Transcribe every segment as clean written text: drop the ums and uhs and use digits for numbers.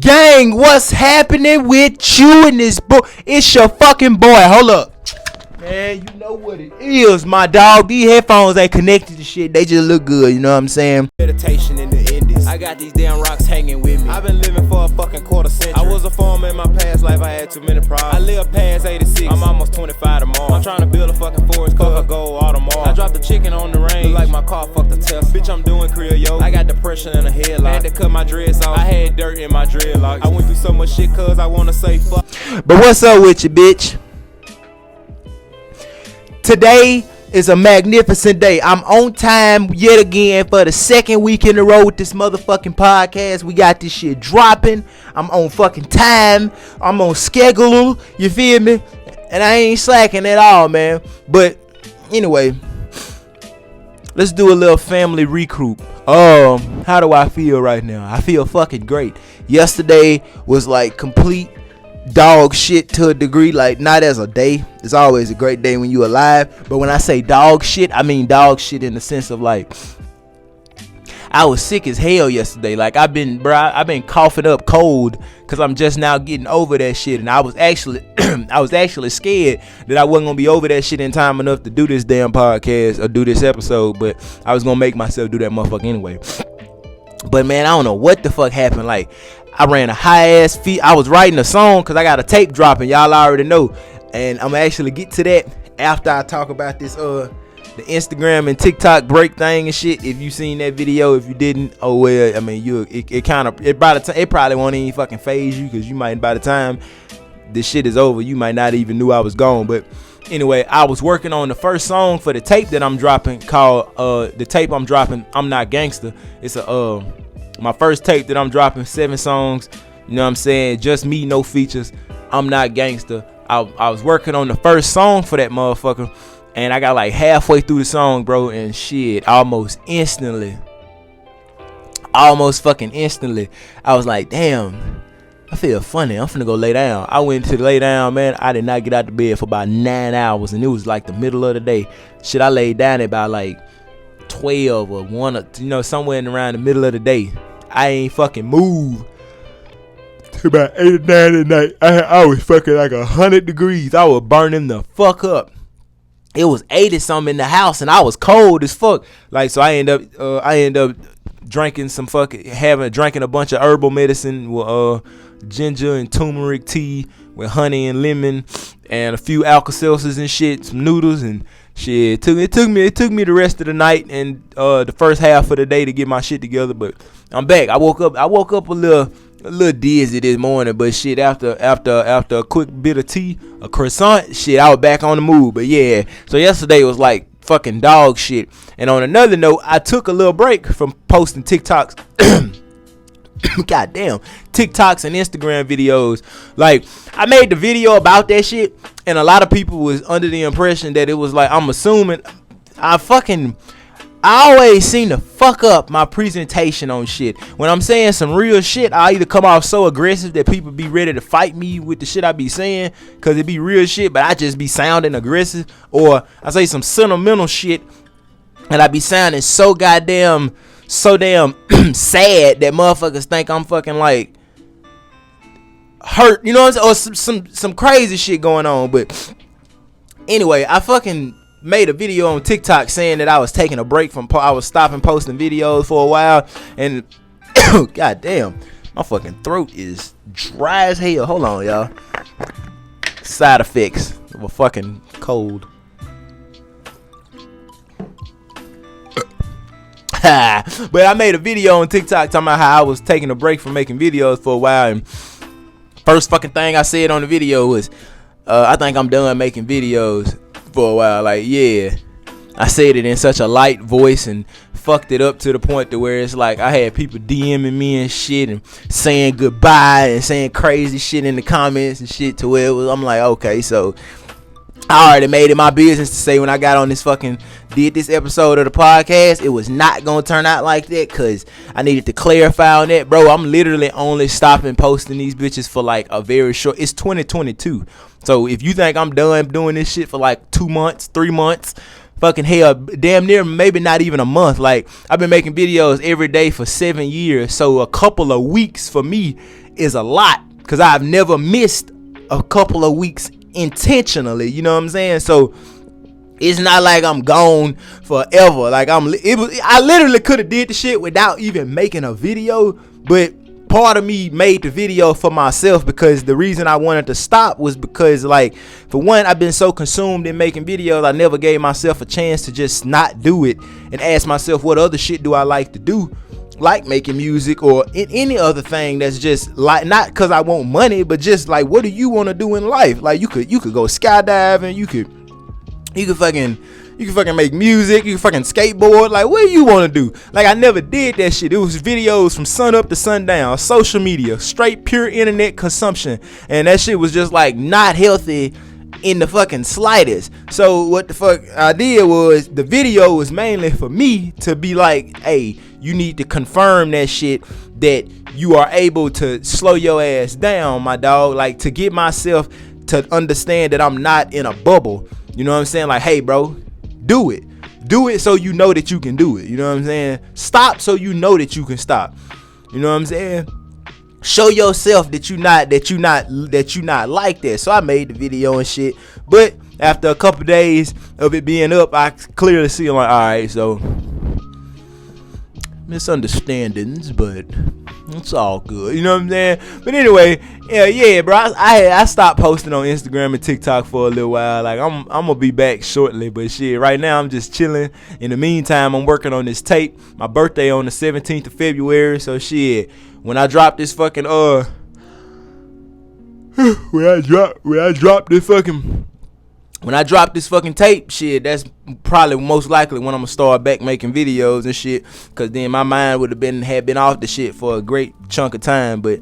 Gang, what's happening with you in this book? It's your fucking boy. Hold up. Man, you know what it is, my dog. These headphones ain't connected to shit. They just look good, you know what I'm saying? Meditation in the Indies. I got these damn rocks hanging with me. I've been living for a fucking quarter century. I was a farmer in my past life. I had too many problems. I live past 86. I'm almost 25 tomorrow. I'm trying to build a fucking forest. Fuck a gold all tomorrow. I dropped the chicken on the range. Look like my car fucked the Tesla. Bitch, I'm doing Kriya yoga. I got depression in a headlock. I had to cut my dreads off. I had dirt in my dreadlocks. I went through so much shit cause I wanna say fuck. But what's up with you, bitch? Today is a magnificent day. I'm on time yet again for the second week in a row with this motherfucking podcast. We got this shit dropping. I'm on fucking time. I'm on schedule. You feel me? And I ain't slacking at all, man. But anyway, let's do a little family regroup. How do I feel right now? I feel fucking great. Yesterday was like complete dog shit to a degree, like not as a day. It's always a great day when you alive, but when I say dog shit, I mean dog shit in the sense of like I was sick as hell yesterday. Like I've been coughing up cold because I'm just now getting over that shit, and I was actually scared that I wasn't gonna be over that shit in time enough to do this damn podcast or do this episode, but I was gonna make myself do that motherfucker anyway. But man, I don't know what the fuck happened. Like I ran a high ass feet. I was writing a song because I got a tape dropping. Y'all already know. And I'm gonna actually get to that after I talk about this the Instagram and TikTok break thing and shit. If you seen that video, if you didn't, oh well, I mean it probably won't even fucking phase you, because you might, by the time this shit is over, you might not even knew I was gone. But anyway, I was working on the first song for the tape that I'm dropping called the tape I'm dropping, I'm Not Gangster. It's my first tape that I'm dropping, 7 songs, you know what I'm saying, just me, no features, I'm Not Gangster. I was working on the first song for that motherfucker, and I got like halfway through the song, bro, and shit, almost fucking instantly, I was like, damn, I feel funny, I'm finna go lay down. I went to lay down, man. I did not get out the bed for about 9 hours, and it was like the middle of the day. Shit, I laid down at about like 12 or 1, or, you know, somewhere in around the middle of the day. I ain't fucking moved to about 8 or 9 at night. I was fucking like 100 degrees. I was burning the fuck up. It was 80 something in the house, and I was cold as fuck. Like, so I end up drinking drinking a bunch of herbal medicine with ginger and turmeric tea with honey and lemon and a few Alka-Seltzers and shit, some noodles and shit. It took me the rest of the night and the first half of the day to get my shit together, but I'm back. I woke up a little dizzy this morning, but shit, after a quick bit of tea, a croissant, shit, I was back on the move. But yeah, so yesterday was like fucking dog shit. And on another note, I took a little break from posting TikToks. Goddamn, TikToks and Instagram videos. Like, I made the video about that shit, and a lot of people was under the impression that it was like, I'm assuming I always seem to fuck up my presentation on shit. When I'm saying some real shit, I either come off so aggressive that people be ready to fight me with the shit I be saying, because it be real shit, but I just be sounding aggressive. Or I say some sentimental shit, and I be sounding so damn sad that motherfuckers think I'm fucking like hurt, you know what I'm saying? Or some crazy shit going on. But anyway, I fucking made a video on TikTok saying that I was taking a break I was stopping posting videos for a while, and goddamn, my fucking throat is dry as hell. Hold on, y'all. Side effects of a fucking cold. But I made a video on TikTok talking about how I was taking a break from making videos for a while, and first fucking thing I said on the video was, I think I'm done making videos for a while. Like, yeah, I said it in such a light voice and fucked it up to the point to where it's like I had people DMing me and shit and saying goodbye and saying crazy shit in the comments and shit, to where I'm like, okay, so I already made it my business to say when I got on did this episode of the podcast, it was not gonna turn out like that, because I needed to clarify on that. Bro, I'm literally only stopping posting these bitches for like a very short, it's 2022. So if you think I'm done doing this shit for like 2 months, 3 months, fucking hell, damn near maybe not even a month. Like, I've been making videos every day for 7 years. So a couple of weeks for me is a lot, because I've never missed a couple of weeks intentionally, you know what I'm saying? So it's not like I'm gone forever. Like I literally could have did the shit without even making a video, but part of me made the video for myself, because the reason I wanted to stop was because, like, for one, I've been so consumed in making videos, I never gave myself a chance to just not do it and ask myself, what other shit do I like to do, like making music or any other thing that's just like, not because I want money, but just like, what do you want to do in life? Like, you could go skydiving, you could fucking make music, you can fucking skateboard, like, what do you want to do? Like, I never did that shit. It was videos from sun up to sundown, social media, straight pure internet consumption, and that shit was just like not healthy in the fucking slightest. So what the fuck I did was, the video was mainly for me to be like, hey, you need to confirm that shit, that you are able to slow your ass down, my dog, like to get myself to understand that I'm not in a bubble. You know what I'm saying? Like, hey bro, do it so you know that you can do it. You know what I'm saying? Stop so you know that you can stop. You know what I'm saying? Show yourself that you not like that. So I made the video and shit, but after a couple days of it being up, I clearly see, I'm like, all right, so misunderstandings, but it's all good. You know what I'm saying? But anyway, yeah, bro. I stopped posting on Instagram and TikTok for a little while. Like, I'm gonna be back shortly, but shit, right now I'm just chilling. In the meantime, I'm working on this tape. My birthday on the 17th of February, so shit, when I drop this fucking when I drop this fucking tape, shit, that's probably most likely when I'm gonna start back making videos and shit, cause then my mind would have been off the shit for a great chunk of time. But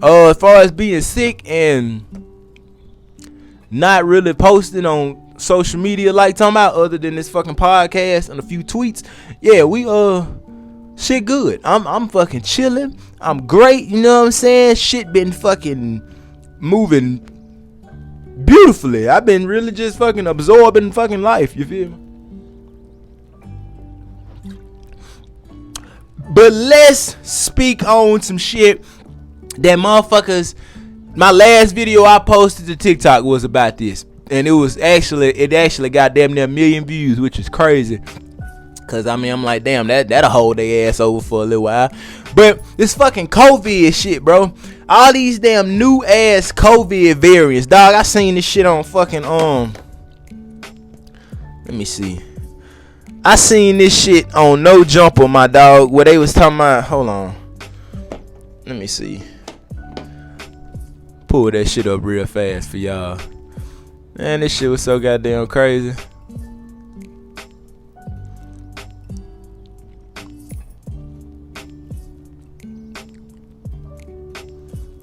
as far as being sick and not really posting on social media like talking about, other than this fucking podcast and a few tweets, yeah, we shit good. I'm fucking chilling. I'm great, you know what I'm saying? Shit been fucking moving beautifully. I've been really just fucking absorbing fucking life, you feel me? But let's speak on some shit that motherfuckers. My last video I posted to TikTok was about this, and it actually got damn near 1 million views, which is crazy. Cause I mean, I'm like, damn, that'll hold their ass over for a little while. But this fucking COVID shit, bro. All these damn new ass COVID variants, dog. I seen this shit on fucking let me see. I seen this shit on No Jumper, my dog, where they was talking about. Hold on. Let me see. Pull that shit up real fast for y'all. Man, this shit was so goddamn crazy.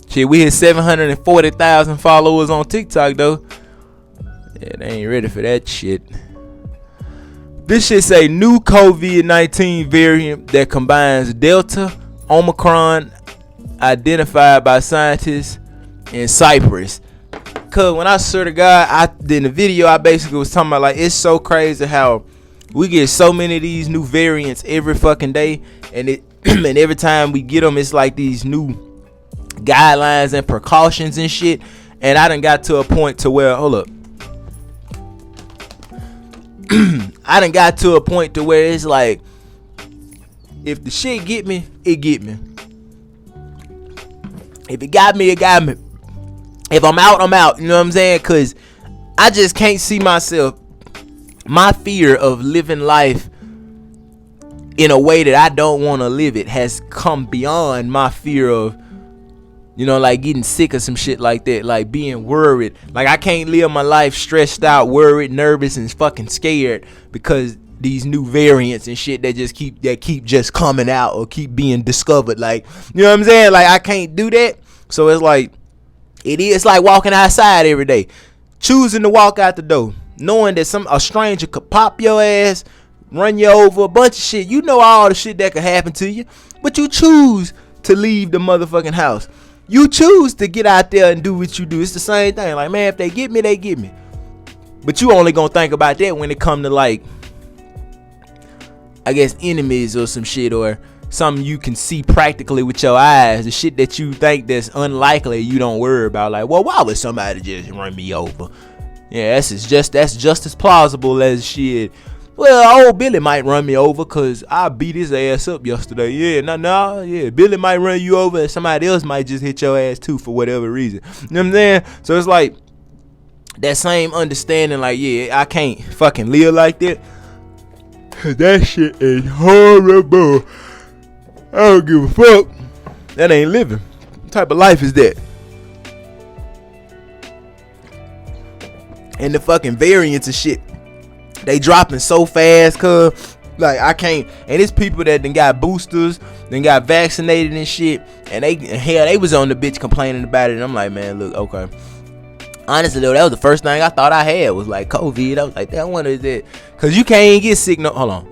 Shit, we hit 740,000 followers on TikTok though. Yeah, they ain't ready for that shit. This shit say new COVID-19 variant that combines Delta, Omicron, identified by scientists in Cyprus. Cause when I swear to God, in the video I basically was talking about, like, it's so crazy how we get so many of these new variants every fucking day, and and every time we get them, it's like these new guidelines and precautions and shit. And I done got to a point to where, hold up, I done got to a point to where it's like, if the shit get me, it get me. If it got me, it got me. If I'm out, I'm out. You know what I'm saying? Cause I just can't see myself. My fear of living life in a way that I don't want to live it has come beyond my fear of, you know, like getting sick or some shit like that, like being worried. Like, I can't live my life stressed out, worried, nervous, and fucking scared because these new variants and shit that keep just coming out or keep being discovered. Like, you know what I'm saying? Like, I can't do that. So it's like, it's like walking outside every day, choosing to walk out the door, knowing that a stranger could pop your ass, run you over, a bunch of shit. You know all the shit that could happen to you, but you choose to leave the motherfucking house. You choose to get out there and do what you do. It's the same thing. Like, man, if they get me, they get me. But you only gonna think about that when it come to, like, I guess, enemies or some shit, or something you can see practically with your eyes. The shit that you think that's unlikely, you don't worry about. Like, well, why would somebody just run me over? Yeah, that's just as plausible as shit. Well, old Billy might run me over because I beat his ass up yesterday. Yeah, yeah, Billy might run you over and somebody else might just hit your ass too for whatever reason. You know what I'm saying? So it's like that same understanding, like, yeah, I can't fucking live like that. That shit is horrible. I don't give a fuck. That ain't living. What type of life is that? And the fucking variants of shit, they dropping so fast, cuz like I can't. And it's people that done got boosters, then got vaccinated and shit, and they was on the bitch complaining about it. And I'm like, man, look, okay. Honestly though, that was the first thing I thought I had was like COVID. I was like, that one is that, cause you can't get sick no. Hold on,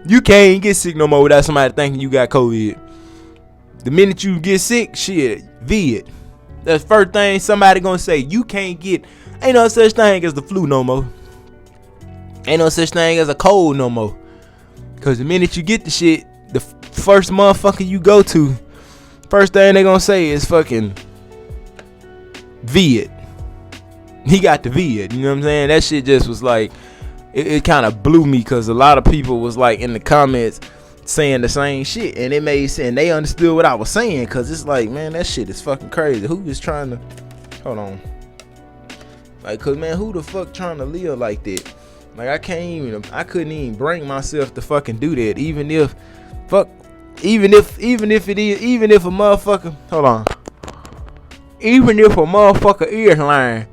you can't get sick no more without somebody thinking you got COVID. The minute you get sick, shit, vid. That's the first thing somebody gonna say. You can't get. Ain't no such thing as the flu no more. Ain't no such thing as a cold no more. Cause the minute you get the shit, the first motherfucker you go to, first thing they gonna say is fucking vid. He got the vid. You know what I'm saying? That shit just was like, it kind of blew me, cause a lot of people was like in the comments saying the same shit, and it made sense. They understood what I was saying, cause it's like, man, that shit is fucking crazy. Who is trying to, hold on, like, cause man, who the fuck trying to live like that? Like, I couldn't even bring myself to fucking do that. Even if a motherfucker, hold on, even if a motherfucker is lying,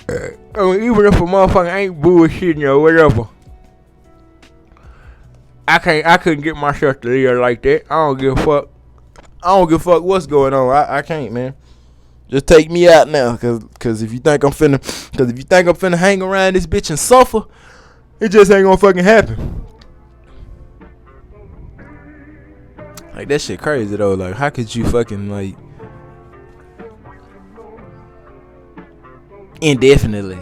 even if a motherfucker ain't bullshitting or whatever, I couldn't get myself to live like that. I don't give a fuck what's going on. I can't, man. Just take me out now, cause if you think I'm finna hang around this bitch and suffer, it just ain't gonna fucking happen. Like, that shit crazy though. Like, how could you fucking, like, indefinitely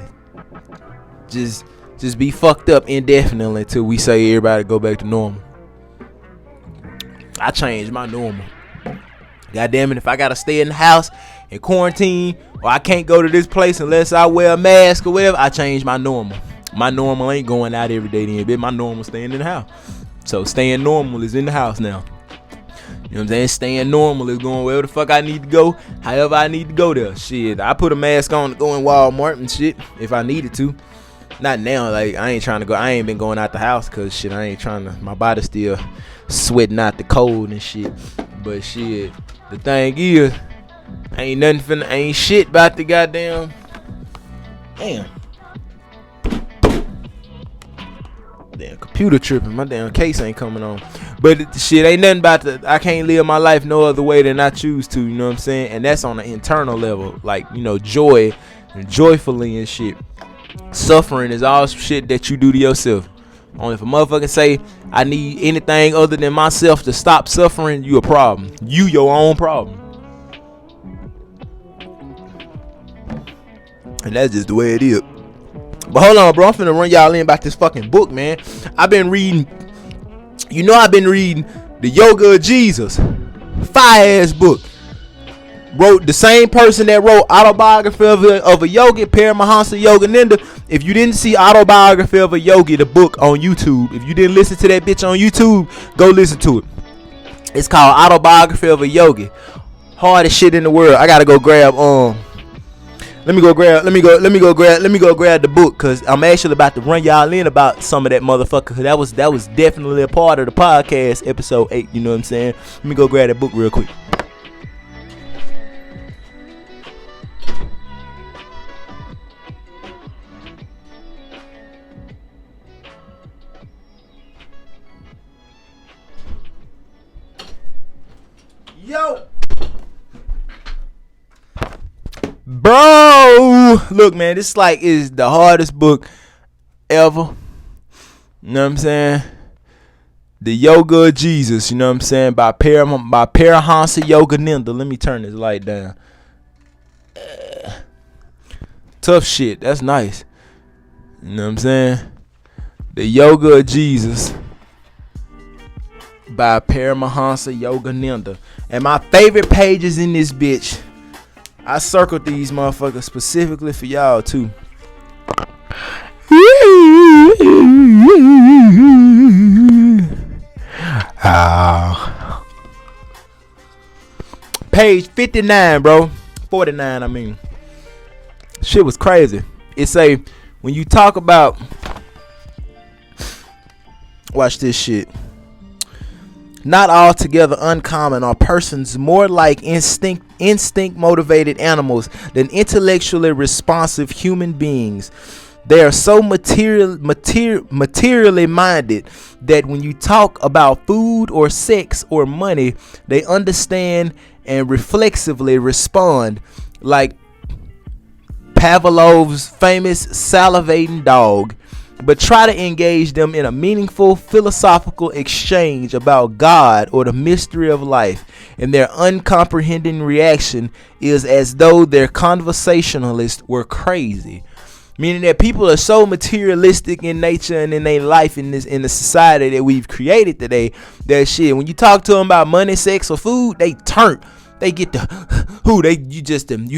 just be fucked up indefinitely until we say everybody go back to normal? I changed my normal. God damn it, if I gotta stay in the house in quarantine, or I can't go to this place unless I wear a mask or whatever, I changed my normal. My normal ain't going out every day then, bitch. My normal staying in the house. So staying normal is in the house now. You know what I'm saying? Staying normal is going wherever the fuck I need to go, however I need to go there. Shit, I put a mask on to go in Walmart and shit if I needed to. Not now, like, I ain't been going out the house, cause shit, I ain't trying to, my body still sweating out the cold and shit. But shit, the thing is, ain't shit about the goddamn, damn computer tripping. My damn case ain't coming on. But shit, ain't nothing about I can't live my life no other way than I choose to. You know what I'm saying? And that's on an internal level, like, you know, joy and joyfully and shit. Suffering is all shit that you do to yourself. Only if a motherfucker say I need anything other than myself to stop suffering, you a problem. You your own problem. And that's just the way it is. But hold on, bro. I'm finna run y'all in about this fucking book, man. I've been reading The Yoga of Jesus. Fire ass book. Wrote the same person that wrote Autobiography of a Yogi, Paramahansa Yogananda. If you didn't see Autobiography of a Yogi, the book on YouTube, if you didn't listen to that bitch on YouTube, go listen to it. It's called Autobiography of a Yogi. Hardest shit in the world. I gotta go grab Let me go grab the book, cause I'm actually about to run y'all in about some of that motherfucker. Cause that was definitely a part of the podcast, episode 8. You know what I'm saying? Let me go grab that book real quick. Yo, bro, look, man, this is the hardest book ever. You know what I'm saying? The Yoga of Jesus, you know what I'm saying, by Paramahansa Yogananda. Let me turn this light down. Tough shit. That's nice. You know what I'm saying? The Yoga of Jesus by Paramahansa Yogananda. And my favorite pages in this bitch, I circled these motherfuckers specifically for y'all too. Page 59, bro. 49, I mean. Shit was crazy. It say, when you talk about, watch this shit. Not altogether uncommon are persons more like instinct motivated animals than intellectually responsive human beings. They are so materially minded that when you talk about food or sex or money, they understand and reflexively respond like Pavlov's famous salivating dog. But try to engage them in a meaningful philosophical exchange about God or the mystery of life, and their uncomprehending reaction is as though their conversationalists were crazy. Meaning that people are so materialistic in nature and in their life in the society that we've created today, that shit, when you talk to them about money, sex, or food, they turn. They get the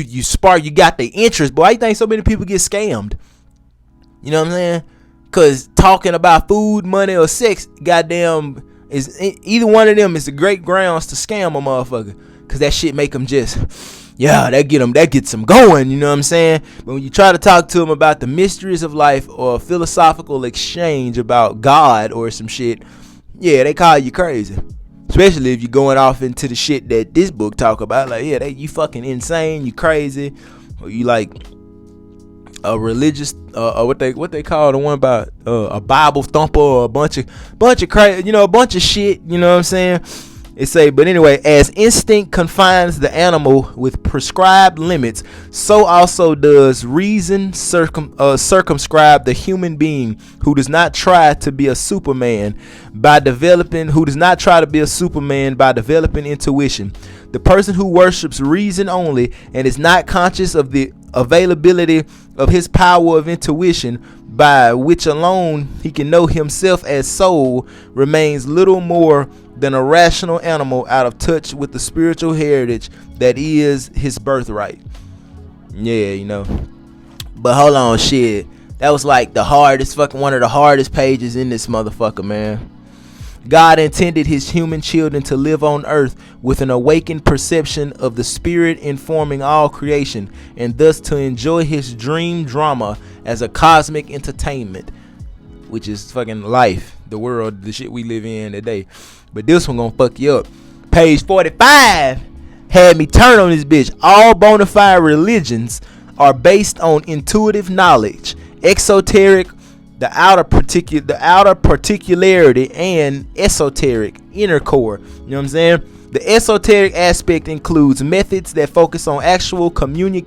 you spark, you got the interest. Boy, I think so many people get scammed. You know what I'm saying? Cause talking about food, money, or sex, goddamn, is either one of them is the great grounds to scam a motherfucker. Cause that shit make them just, that gets them going. You know what I'm saying? But when you try to talk to them about the mysteries of life or a philosophical exchange about God or some shit, they call you crazy. Especially if you're going off into the shit that this book talk about. Like, you fucking insane, you crazy, or you like a religious what they call the one about a Bible thumper or a bunch of crazy, a bunch of shit, you know what I'm saying? It say, but anyway, as instinct confines the animal with prescribed limits, so also does reason circumscribe the human being who does not try to be a Superman by developing intuition. The person who worships reason only and is not conscious of the availability of his power of intuition, by which alone he can know himself as soul, remains little more than a rational animal out of touch with the spiritual heritage that is his birthright. But hold on, shit. That was like one of the hardest pages in this motherfucker, man. God intended his human children to live on earth with an awakened perception of the spirit informing all creation, and thus to enjoy his dream drama as a cosmic entertainment, which is fucking life, the world, the shit we live in today. But this one gonna fuck you up. Page 45 had me turn on this bitch. All bona fide religions are based on intuitive knowledge, exoteric, the outer particularity, and esoteric, inner core. You know what I'm saying? The esoteric aspect includes methods that focus on actual communion.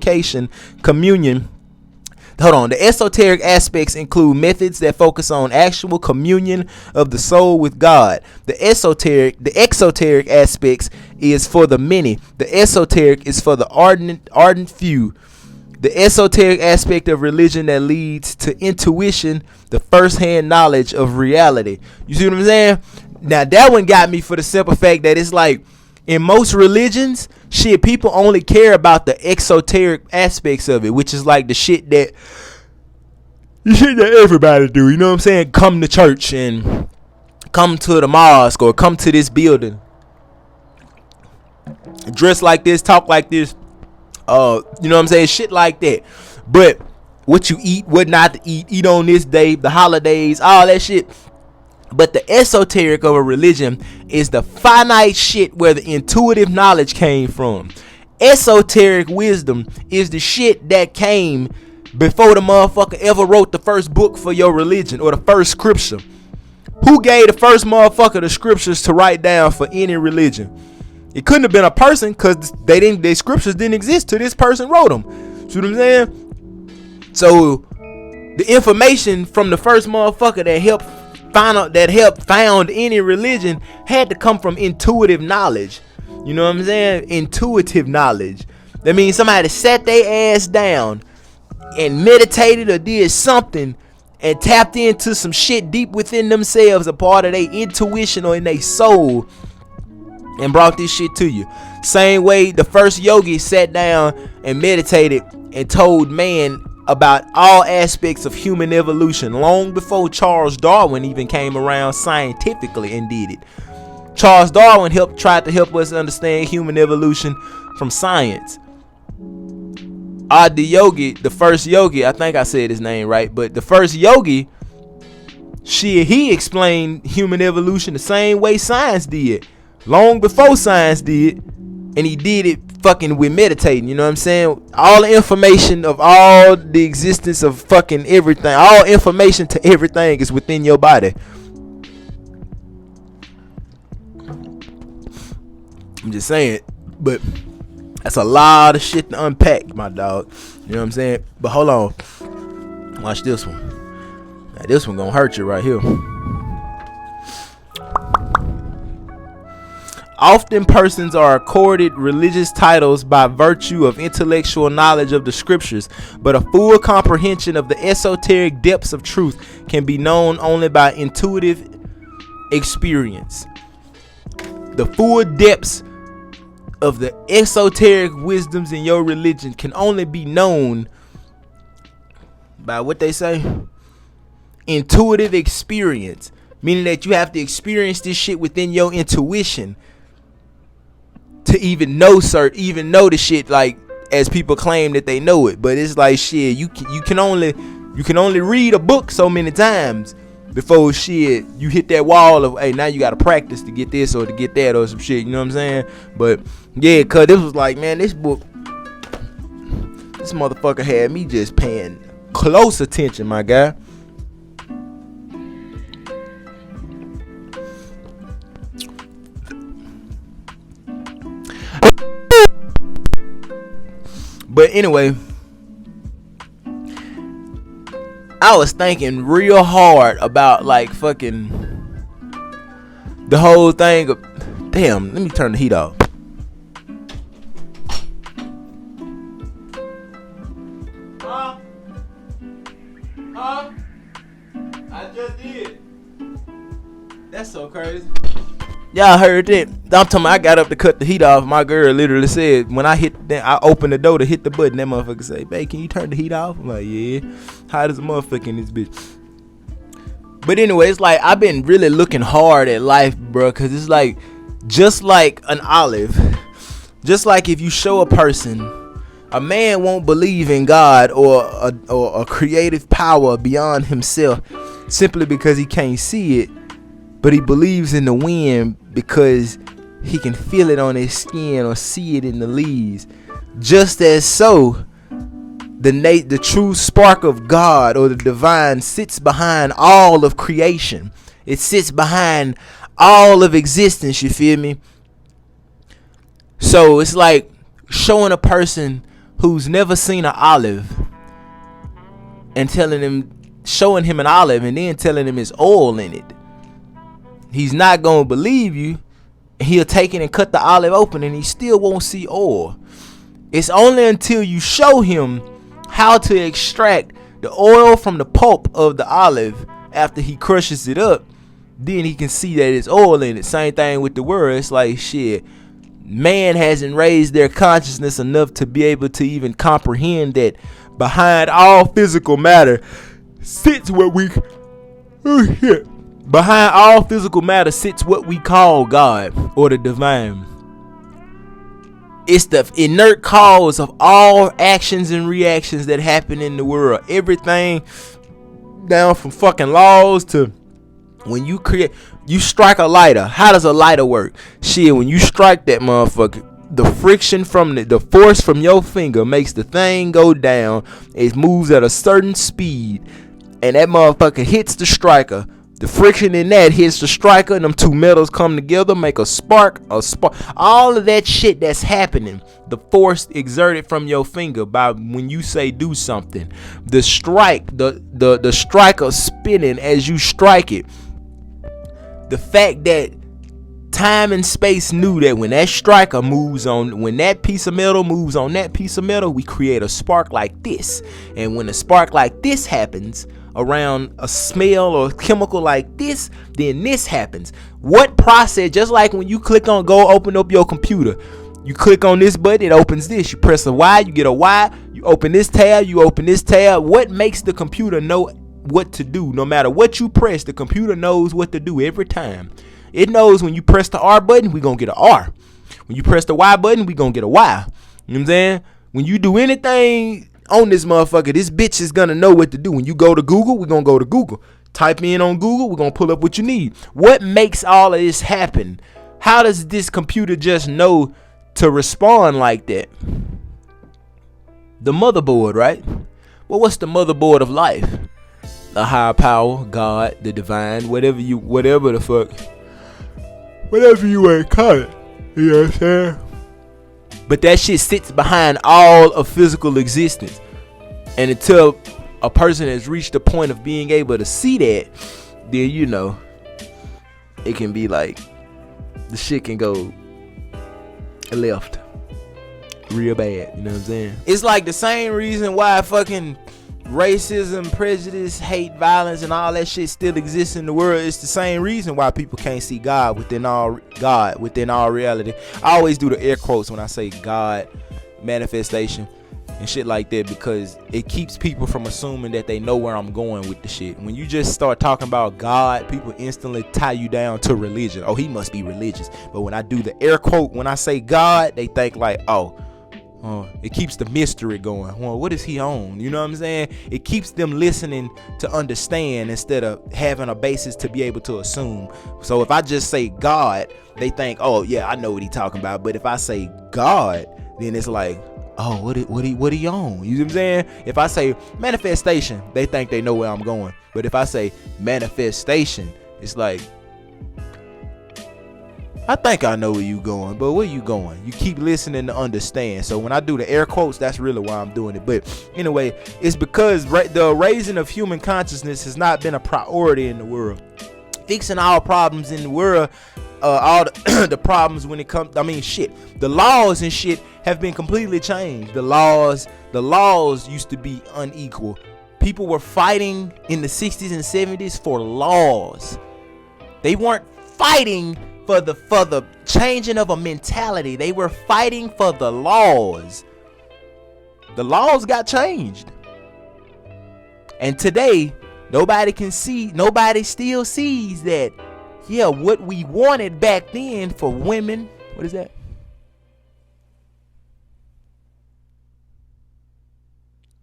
The esoteric aspects include methods that focus on actual communion of the soul with God. The exoteric aspects is for the many. The esoteric is for the ardent few. The esoteric aspect of religion that leads to intuition, the first-hand knowledge of reality. You see what I'm saying? Now that one got me for the simple fact that it's like, in most religions, shit, people only care about the exoteric aspects of it, which is like the shit that everybody do. You know what I'm saying? Come to church and come to the mosque or come to this building, dress like this, talk like this. You know what I'm saying? Shit like that. But what you eat, what not to eat on this day, the holidays, all that shit. But the esoteric of a religion is the finite shit where the intuitive knowledge came from. Esoteric wisdom is the shit that came before the motherfucker ever wrote the first book for your religion or the first scripture. Who gave the first motherfucker the scriptures to write down for any religion? It couldn't have been a person, because their scriptures didn't exist till this person wrote them. See what I'm saying? So the information from the first motherfucker that helped found any religion had to come from intuitive knowledge. You know what I'm saying? Intuitive knowledge. That means somebody sat their ass down and meditated or did something and tapped into some shit deep within themselves, a part of their intuition or in their soul, and brought this shit to you. Same way the first yogi sat down and meditated and told man about all aspects of human evolution long before Charles Darwin even came around scientifically and did it. Charles Darwin tried to help us understand human evolution from science. Adi Yogi, the first yogi, I think I said his name right, but the first yogi, he explained human evolution the same way science did, long before science did, and he did it fucking with meditating, you know what I'm saying? All the information of all the existence of fucking everything, all information to everything is within your body. I'm just saying, but that's a lot of shit to unpack, my dog. You know what I'm saying? But hold on. Watch this one. Now, this one gonna hurt you right here. Often persons are accorded religious titles by virtue of intellectual knowledge of the scriptures, but a full comprehension of the esoteric depths of truth can be known only by intuitive experience. The full depths of the esoteric wisdoms in your religion can only be known by what they say, intuitive experience, meaning that you have to experience this shit within your intuition to even know the shit, like as people claim that they know it. But it's like shit, you can only read a book so many times before shit you hit that wall of, hey, now you gotta practice to get this or to get that or some shit, you know what I'm saying? But yeah, cause this was like, man, this motherfucker had me just paying close attention, my guy. But anyway, I was thinking real hard about like fucking the whole thing of, damn, let me turn the heat off. Huh? I just did. That's so crazy. Y'all heard that? I'm talking about I got up to cut the heat off. My girl literally said, when I opened the door to hit the button, that motherfucker say, babe, can you turn the heat off? I'm like, yeah. Hot as a motherfucker in this bitch. But anyway, it's like I've been really looking hard at life, bro, because it's like, just like an olive, just like if you show a person, a man won't believe in God or a creative power beyond himself simply because he can't see it, but he believes in the wind because he can feel it on his skin or see it in the leaves. Just as so, the true spark of God or the divine sits behind all of creation. It sits behind all of existence, you feel me? So it's like showing a person who's never seen an olive and showing him an olive and then telling him it's oil in it. He's not gonna believe you. He'll take it and cut the olive open and he still won't see oil. It's only until you show him how to extract the oil from the pulp of the olive after he crushes it up, then he can see that it's oil in it. Same thing with the word. It's like shit, man hasn't raised their consciousness enough to be able to even comprehend that behind all physical matter sits what we behind all physical matter sits what we call God or the divine. It's the inert cause of all actions and reactions that happen in the world. Everything down from fucking laws to when you strike a lighter. How does a lighter work? Shit, when you strike that motherfucker, the friction from the force from your finger makes the thing go down. It moves at a certain speed and that motherfucker hits the striker. The friction in that hits the striker and them two metals come together, make a spark. All of that shit that's happening, the force exerted from your finger by when you say do something. The strike, the striker spinning as you strike it. The fact that time and space knew that when that striker moves on, when that piece of metal moves on that piece of metal, we create a spark like this. And when a spark like this happens around a smell or chemical like this, then this happens. What process? Just like when you click on go open up your computer, you click on this button, it opens this. You press a Y, you get a Y. You open this tab, you open this tab. What makes the computer know what to do? No matter what you press, the computer knows what to do every time. It knows when you press the R button, we're going to get an R. When you press the Y button, we're going to get a Y. You know what I'm saying? When you do anything on this motherfucker, this bitch is going to know what to do. When you go to Google, we're going to go to Google. Type in on Google, we're going to pull up what you need. What makes all of this happen? How does this computer just know to respond like that? The motherboard, right? Well, what's the motherboard of life? The higher power, God, the divine, whatever you want to call it. You know what I'm saying? But that shit sits behind all of physical existence. And until a person has reached the point of being able to see that, then you know, it can be like the shit can go left real bad. You know what I'm saying? It's like the same reason why fucking racism, prejudice, hate, violence, and all that shit still exists in the world. It's the same reason why people can't see God within all reality. I always do the air quotes when I say God, manifestation, and shit like that, because it keeps people from assuming that they know where I'm going with the shit. When you just start talking about God, people instantly tie you down to religion. Oh, he must be religious. But when I do the air quote, when I say God, they think like, oh, it keeps the mystery going. Well, what is he on? You know what I'm saying? It keeps them listening to understand instead of having a basis to be able to assume. So if I just say God, they think, oh yeah, I know what he talking about. But if I say God, then it's like, oh, what he on? You know what I'm saying? If I say manifestation, they think they know where I'm going. But if I say manifestation, it's like, I think I know where you going, but where you going? You keep listening to understand. So when I do the air quotes, that's really why I'm doing it. But anyway, it's because the raising of human consciousness has not been a priority in the world. Fixing all problems in the world, all the problems when it comes, the laws and shit have been completely changed. The laws used to be unequal. People were fighting in the 60s and 70s for laws. They weren't fighting for the changing of a mentality. They were fighting for the laws. The laws got changed. And today, nobody still sees that, yeah, what we wanted back then for women, what is that?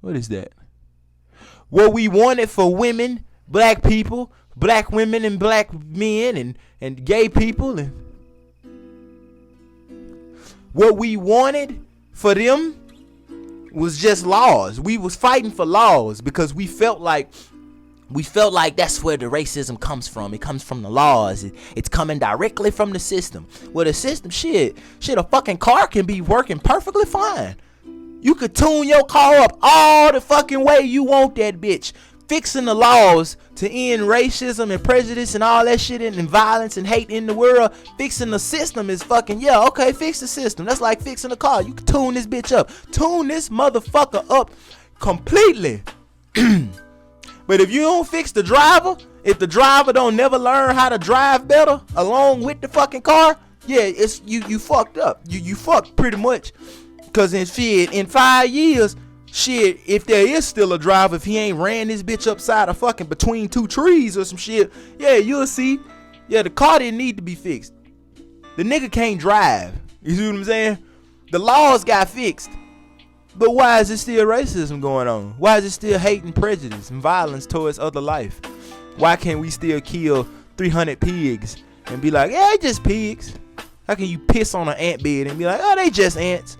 What is that? What we wanted for women, black people, black women and black men and gay people, and what we wanted for them was just laws. We was fighting for laws because we felt like that's where the racism comes from. It comes from the laws. It's coming directly from the system. Well, the system, shit, a fucking car can be working perfectly fine. You could tune your car up all the fucking way you want that bitch. Fixing the laws to end racism and prejudice and all that shit and violence and hate in the world. Fixing the system is fucking, yeah, okay, fix the system. That's like fixing a car. You can tune this bitch up. Tune this motherfucker up completely. But if you don't fix the driver, if the driver don't never learn how to drive better along with the fucking car, yeah, it's you fucked up. You fucked pretty much. Cause in 5 years, shit, if there is still a driver, if he ain't ran this bitch upside a fucking between two trees or some shit, yeah, you'll see. Yeah, the car didn't need to be fixed. The nigga can't drive. You see what I'm saying? The laws got fixed. But why is there still racism going on? Why is it still hate and prejudice and violence towards other life? Why can't we still kill 300 pigs and be like, yeah, they just pigs? How can you piss on an ant bed and be like, oh, they just ants?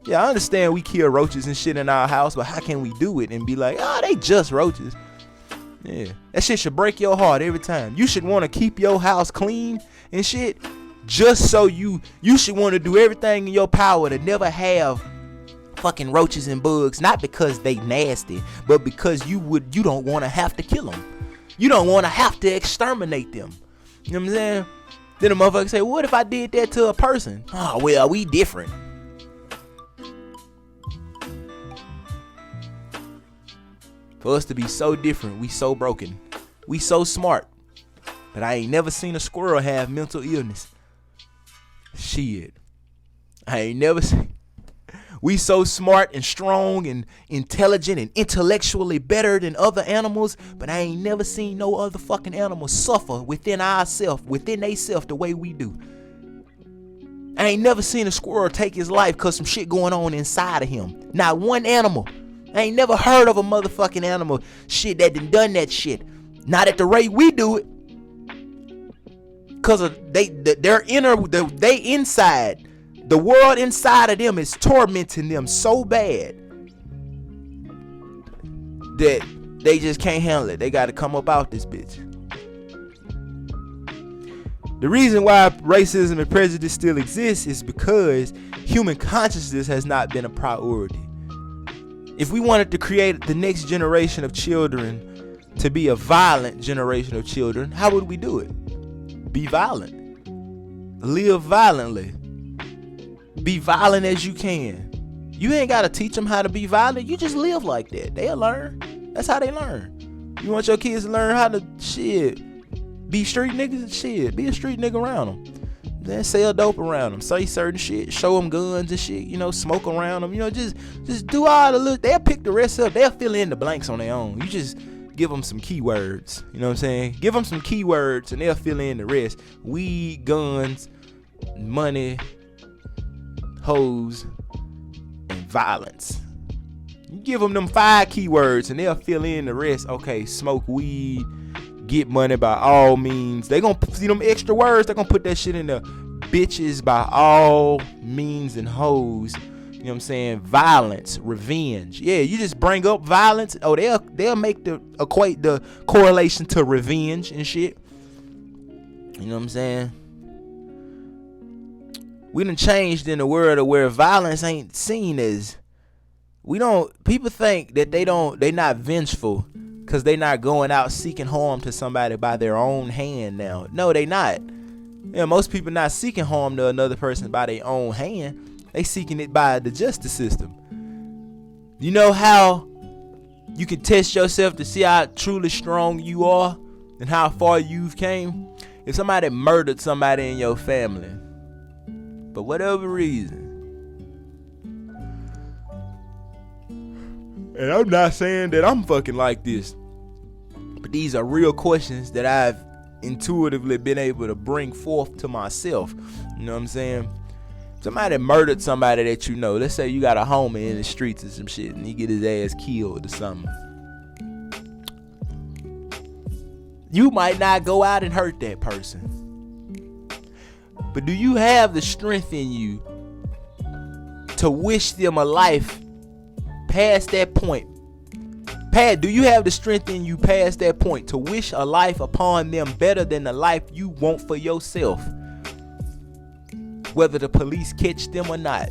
Yeah, I understand we kill roaches and shit in our house, but how can we do it and be like, oh, they just roaches? Yeah, that shit should break your heart every time. You should want to keep your house clean and shit, just so you should want to do everything in your power to never have fucking roaches and bugs, not because they nasty, but because you don't want to have to kill them. You don't want to have to exterminate them. You know what I'm saying? Then the motherfucker say, what if I did that to a person? Oh, well, we different. For us to be so different, we so broken. We so smart. But I ain't never seen a squirrel have mental illness. Shit. I ain't never seen. We so smart and strong and intelligent and intellectually better than other animals, but I ain't never seen no other fucking animal suffer within they self the way we do. I ain't never seen a squirrel take his life cause some shit going on inside of him. Not one animal. I ain't never heard of a motherfucking animal shit that done that shit. Not at the rate we do it. Cause of their inside. The world inside of them is tormenting them so bad that they just can't handle it. They got to come up out this bitch. The reason why racism and prejudice still exists is because human consciousness has not been a priority. If we wanted to create the next generation of children to be a violent generation of children, how would we do it? Be violent. Live violently. Be violent as you can. You ain't got to teach them how to be violent. You just live like that. They'll learn. That's how they learn. You want your kids to learn how to be street niggas? Shit. Be a street nigga around them. Then sell dope around them. Say certain shit. Show them guns and shit. Smoke around them. Just do all the look. They'll pick the rest up. They'll fill in the blanks on their own. You just give them some keywords. You know what I'm saying? Give them some keywords and they'll fill in the rest. Weed, guns, money, hoes, and violence. You give them 5 keywords and they'll fill in the rest. Okay, smoke weed, get money by all means. They gonna see them extra words. They gonna put that shit in the bitches by all means and hoes. You know what I'm saying? Violence, revenge. Yeah, you just bring up violence. Oh, they'll make equate the correlation to revenge and shit. You know what I'm saying? We done changed in a world where violence ain't seen as, people think that they not vengeful because they not going out seeking harm to somebody by their own hand now. No, they not. Most people not seeking harm to another person by their own hand. They seeking it by the justice system. You know how you can test yourself to see how truly strong you are and how far you've came? If somebody murdered somebody in your family, for whatever reason. And I'm not saying that I'm fucking like this, but these are real questions that I've intuitively been able to bring forth to myself. You know what I'm saying? Somebody murdered somebody that you know. Let's say you got a homie in the streets or some shit and he get his ass killed or something. You might not go out and hurt that person. But do you have the strength in you to wish them a life past that point? Pat, do you have the strength in you past that point to wish a life upon them better than the life you want for yourself? Whether the police catch them or not.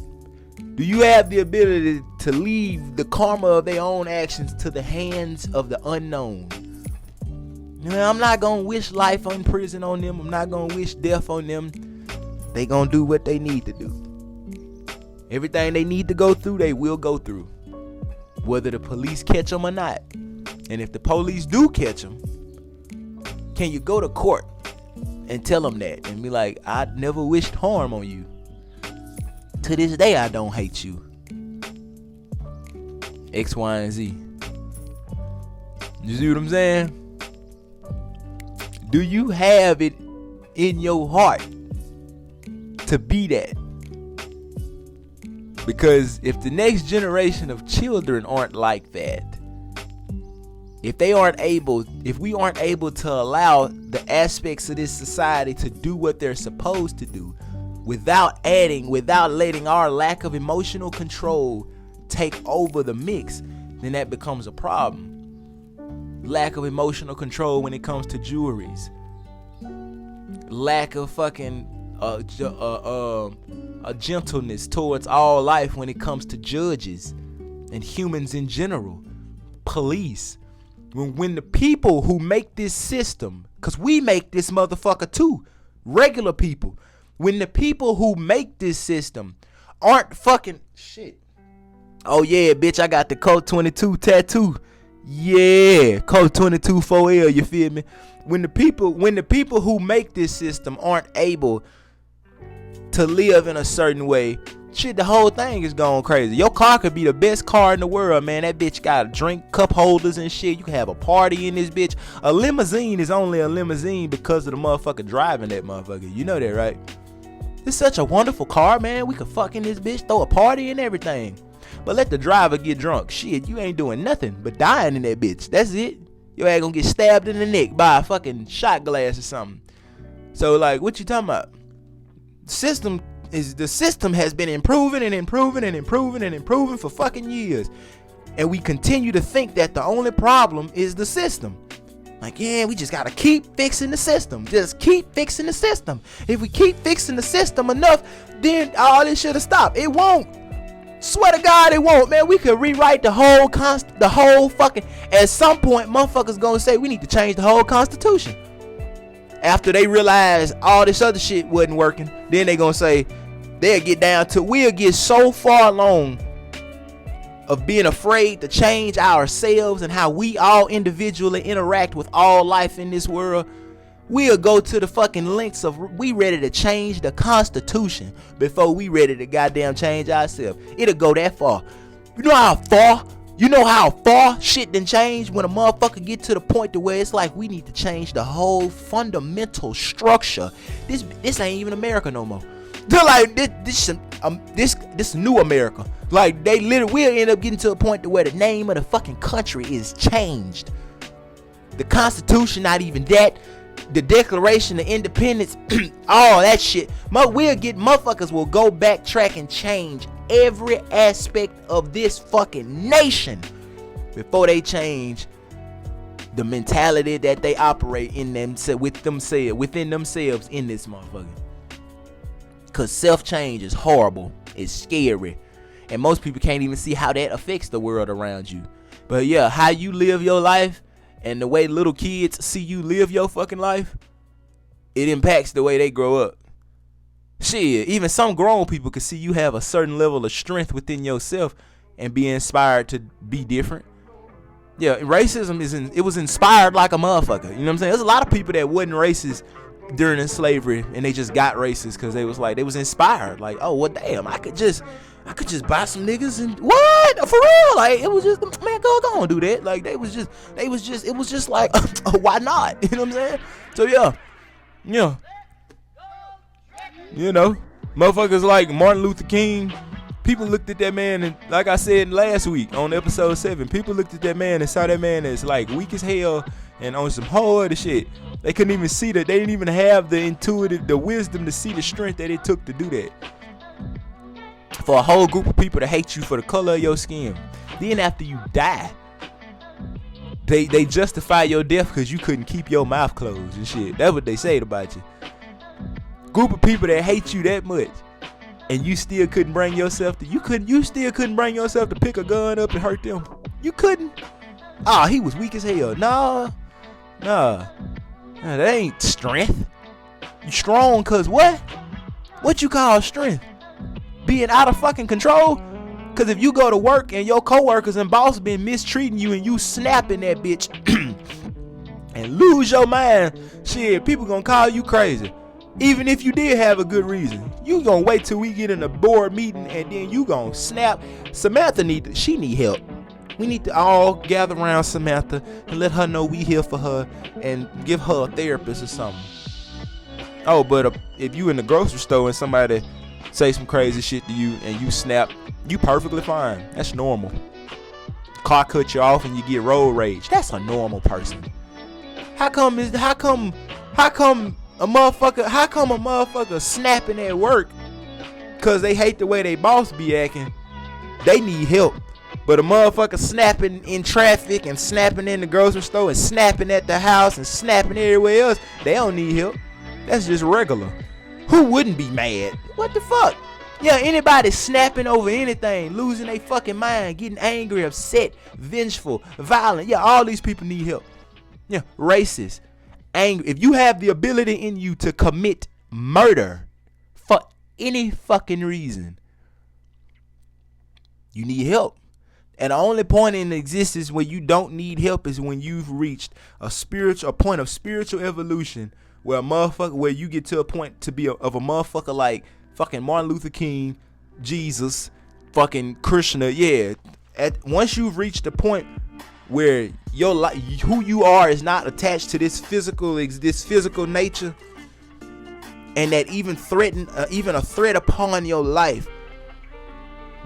Do you have the ability to leave the karma of their own actions to the hands of the unknown? I'm not going to wish life in prison on them. I'm not going to wish death on them. They gonna do what they need to do. Everything they need to go through, they will go through. Whether the police catch them or not. And if the police do catch them, can you go to court and tell them that? And be like, I never wished harm on you. To this day, I don't hate you. X, Y, and Z. You see what I'm saying? Do you have it in your heart to be that? Because if the next generation of children aren't like that, if we aren't able to allow the aspects of this society to do what they're supposed to do, without letting our lack of emotional control take over the mix, then that becomes a problem. Lack of emotional control when it comes to juries. Lack of fucking a gentleness towards all life when it comes to judges and humans in general. Police. When the people who make this system, because we make this motherfucker too. Regular people. When the people who make this system aren't fucking shit. Oh yeah, bitch, I got the Code 22 tattoo. Yeah, Code 22 4L, you feel me? When the people who make this system aren't able to live in a certain way, shit, the whole thing is going crazy. Your car could be the best car in the world, man. That bitch got drink cup holders and shit. You can have a party in this bitch. A limousine is only a limousine because of the motherfucker driving that motherfucker. You know that, right? It's such a wonderful car, man. We could fuck in this bitch, throw a party and everything. But let the driver get drunk. Shit, you ain't doing nothing but dying in that bitch. That's it. Your ass gonna get stabbed in the neck by a fucking shot glass or something. So, like, what you talking about? The system has been improving and improving and improving and improving for fucking years. And we continue to think that the only problem is the system. Like, yeah, we just gotta keep fixing the system. Just keep fixing the system. If we keep fixing the system enough, then all this shit'll stop. It won't. Swear to God, it won't, man. We could rewrite the whole fucking. At some point, motherfuckers gonna say we need to change the whole Constitution. After they realize all this other shit wasn't working, then they gonna say we'll get so far along of being afraid to change ourselves and how we all individually interact with all life in this world. We'll go to the fucking lengths of we ready to change the Constitution before we ready to goddamn change ourselves. It'll go that far. You know how far shit done change when a motherfucker get to the point to where it's like we need to change the whole fundamental structure. This ain't even America no more. They're like this new America. Like they literally will end up getting to a point to where the name of the fucking country is changed. The Constitution, not even that. The Declaration of Independence, all that shit. Motherfuckers will go backtrack and change every aspect of this fucking nation before they change the mentality that they operate in within themselves in this motherfucker. Cause self-change is horrible. It's scary. And most people can't even see how that affects the world around you. But yeah, how you live your life and the way little kids see you live your fucking life, it impacts the way they grow up. Shit, even some grown people can see you have a certain level of strength within yourself and be inspired to be different. Yeah, racism it was inspired like a motherfucker. You know what I'm saying? There's a lot of people that wasn't racist during slavery and they just got racist because they was inspired. Like, oh well, damn, I could just buy some niggas and what? For real? Like it was just, man, go on, do that. Like it was just like why not? You know what I'm saying? So yeah. You know, motherfuckers like Martin Luther King, people looked at that man and like I said last week on episode 7, people looked at that man and saw that man as like weak as hell and on some whole other shit. They couldn't even see that. They didn't even have the wisdom to see the strength that it took to do that. For a whole group of people to hate you for the color of your skin. Then after you die, they justify your death because you couldn't keep your mouth closed and shit. That's what they say about you. Group of people that hate you that much, and you still couldn't bring yourself to pick a gun up and hurt them. You couldn't. He was weak as hell. Nah. That ain't strength. You strong cause what? What you call strength? Being out of fucking control? Cause if you go to work and your coworkers and boss been mistreating you and you snapping that bitch and lose your mind, shit, people gonna call you crazy. Even if you did have a good reason, you gonna wait till we get in a board meeting and then you gonna snap. Samantha need help. We need to all gather around Samantha and let her know we here for her and give her a therapist or something. Oh, but if you in the grocery store and somebody say some crazy shit to you and you snap, you perfectly fine. That's normal. Car cut you off and you get road rage. That's a normal person. How come a motherfucker snapping at work cause they hate the way they boss be acting? They need help. But a motherfucker snapping in traffic and snapping in the grocery store and snapping at the house and snapping everywhere else, they don't need help. That's just regular. Who wouldn't be mad? What the fuck? Yeah, anybody snapping over anything, losing their fucking mind, getting angry, upset, vengeful, violent. Yeah, all these people need help. Yeah, racist, angry. If you have the ability in you to commit murder for any fucking reason, you need help. And the only point in existence where you don't need help is when you've reached a point of spiritual evolution where you get to a point to be of a motherfucker like fucking Martin Luther King, Jesus, fucking Krishna. Yeah. Once you've reached the point where your life, who you are, is not attached to this physical nature, and that even a threat upon your life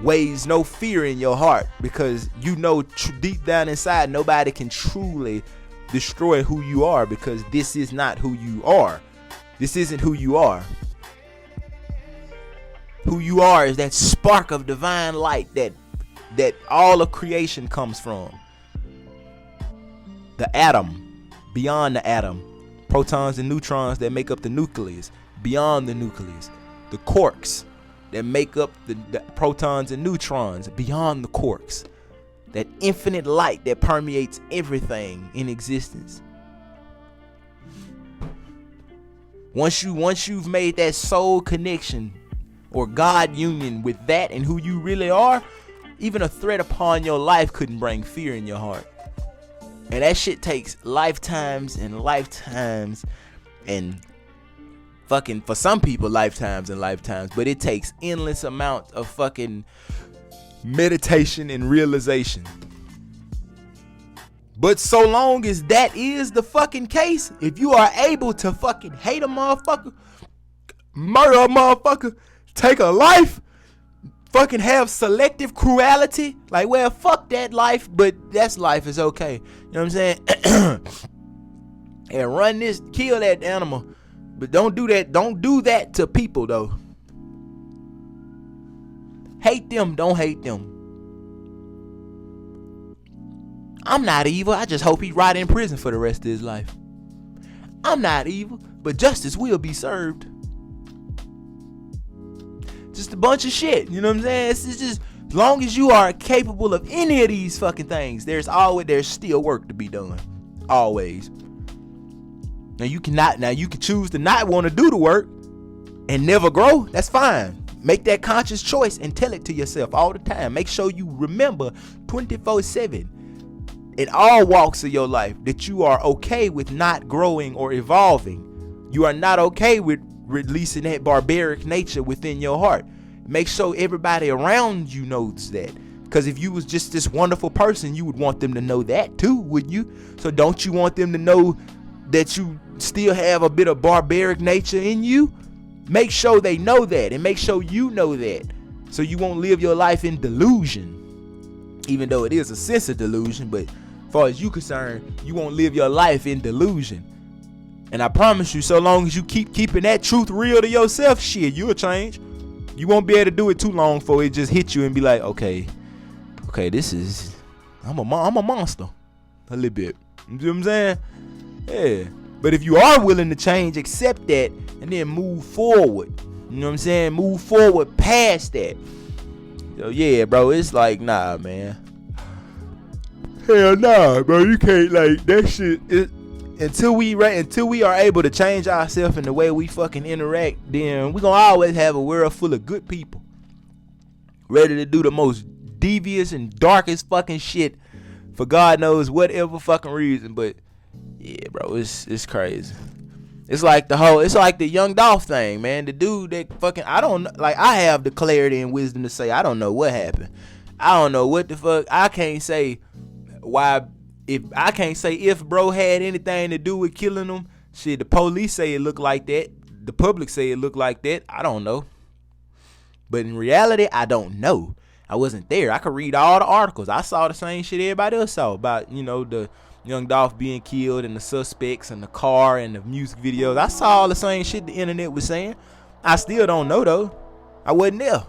weighs no fear in your heart, because you know deep down inside nobody can truly destroy who you are, because this is not who you are. This isn't who you are. Who you are is that spark of divine light that all of creation comes from. The atom, beyond the atom, protons and neutrons that make up the nucleus, beyond the nucleus, the quarks that make up the protons and neutrons, beyond the quarks, that infinite light that permeates everything in existence. Once you've made that soul connection or God union with that and who you really are, even a threat upon your life couldn't bring fear in your heart. And that shit takes lifetimes and lifetimes, and fucking, for some people, lifetimes and lifetimes, but it takes endless amounts of fucking meditation and realization. But so long as that is the fucking case, if you are able to fucking hate a motherfucker, murder a motherfucker, take a life, fucking have selective cruelty, like, well, fuck that life, but that's life, is okay. You know what I'm saying? And run this, kill that animal, but don't do that to people though. Hate them, don't hate them. I'm not evil, I just hope he rot in prison for the rest of his life. I'm not evil, but justice will be served. Just a bunch of shit, you know what I'm saying? It's just, as long as you are capable of any of these fucking things, there's still work to be done. Always. Now you can choose to not want to do the work and never grow. That's fine. Make that conscious choice and tell it to yourself all the time. Make sure you remember 24/7 in all walks of your life that you are okay with not growing or evolving. You are not okay with releasing that barbaric nature within your heart. Make sure everybody around you knows that. Because if you was just this wonderful person, you would want them to know that too, wouldn't you? So don't you want them to know that you still have a bit of barbaric nature in you? Make sure they know that, and make sure you know that, so you won't live your life in delusion. Even though it is a sense of delusion, but as far as you concerned, you won't live your life in delusion. And I promise you, so long as you keep keeping that truth real to yourself, shit, you'll change. You won't be able to do it too long before it just hit you and be like, okay, this is, I'm a monster, a little bit. You know what I'm saying? Yeah. But if you are willing to change, accept that, and then move forward. You know what I'm saying? Move forward past that. So yeah, bro, it's like, nah, man. Hell nah, bro. You can't, like, that shit. Until we are able to change ourselves and the way we fucking interact, then we gonna always have a world full of good people ready to do the most devious and darkest fucking shit for God knows whatever fucking reason. But yeah, bro, it's crazy. It's like the Young Dolph thing, man. The dude that fucking, I have the clarity and wisdom to say I don't know what happened. I don't know what the fuck. I can't say why. If bro had anything to do with killing him. Shit, the police say it looked like that. The public say it looked like that. I don't know. But in reality, I don't know. I wasn't there. I could read all the articles. I saw the same shit everybody else saw about, the Young Dolph being killed and the suspects and the car and the music videos. I saw all the same shit the internet was saying. I still don't know though. I wasn't there.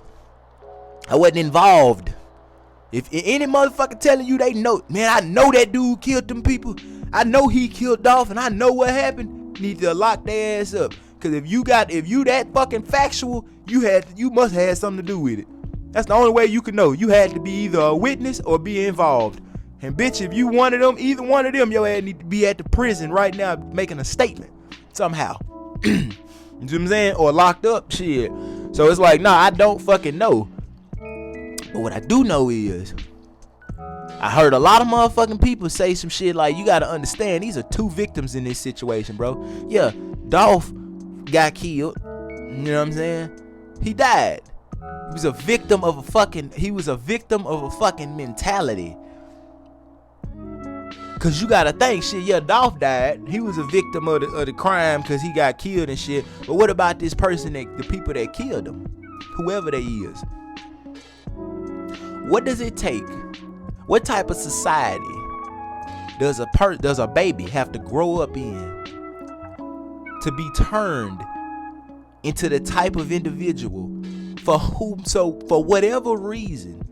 I wasn't involved. If any motherfucker telling you they know, man, I know that dude killed them people. I know he killed Dolph and I know what happened. Need to lock their ass up. Cause if you that fucking factual, you must have something to do with it. That's the only way you can know. You had to be either a witness or be involved. And bitch, if you one of them, either one of them, your ass need to be at the prison right now making a statement somehow. You know what I'm saying? Or locked up, shit. So it's like, nah, I don't fucking know. But what I do know is, I heard a lot of motherfucking people say some shit like, you gotta understand, these are two victims in this situation, bro. Yeah, Dolph got killed. You know what I'm saying? He died. He was a victim of a fucking mentality. Cause you gotta think, shit, yeah, Dolph died. He was a victim of the crime because he got killed and shit. But what about this person, the people that killed him? Whoever they is. What does it take? What type of society does a baby have to grow up in to be turned into the type of individual for whatever reason?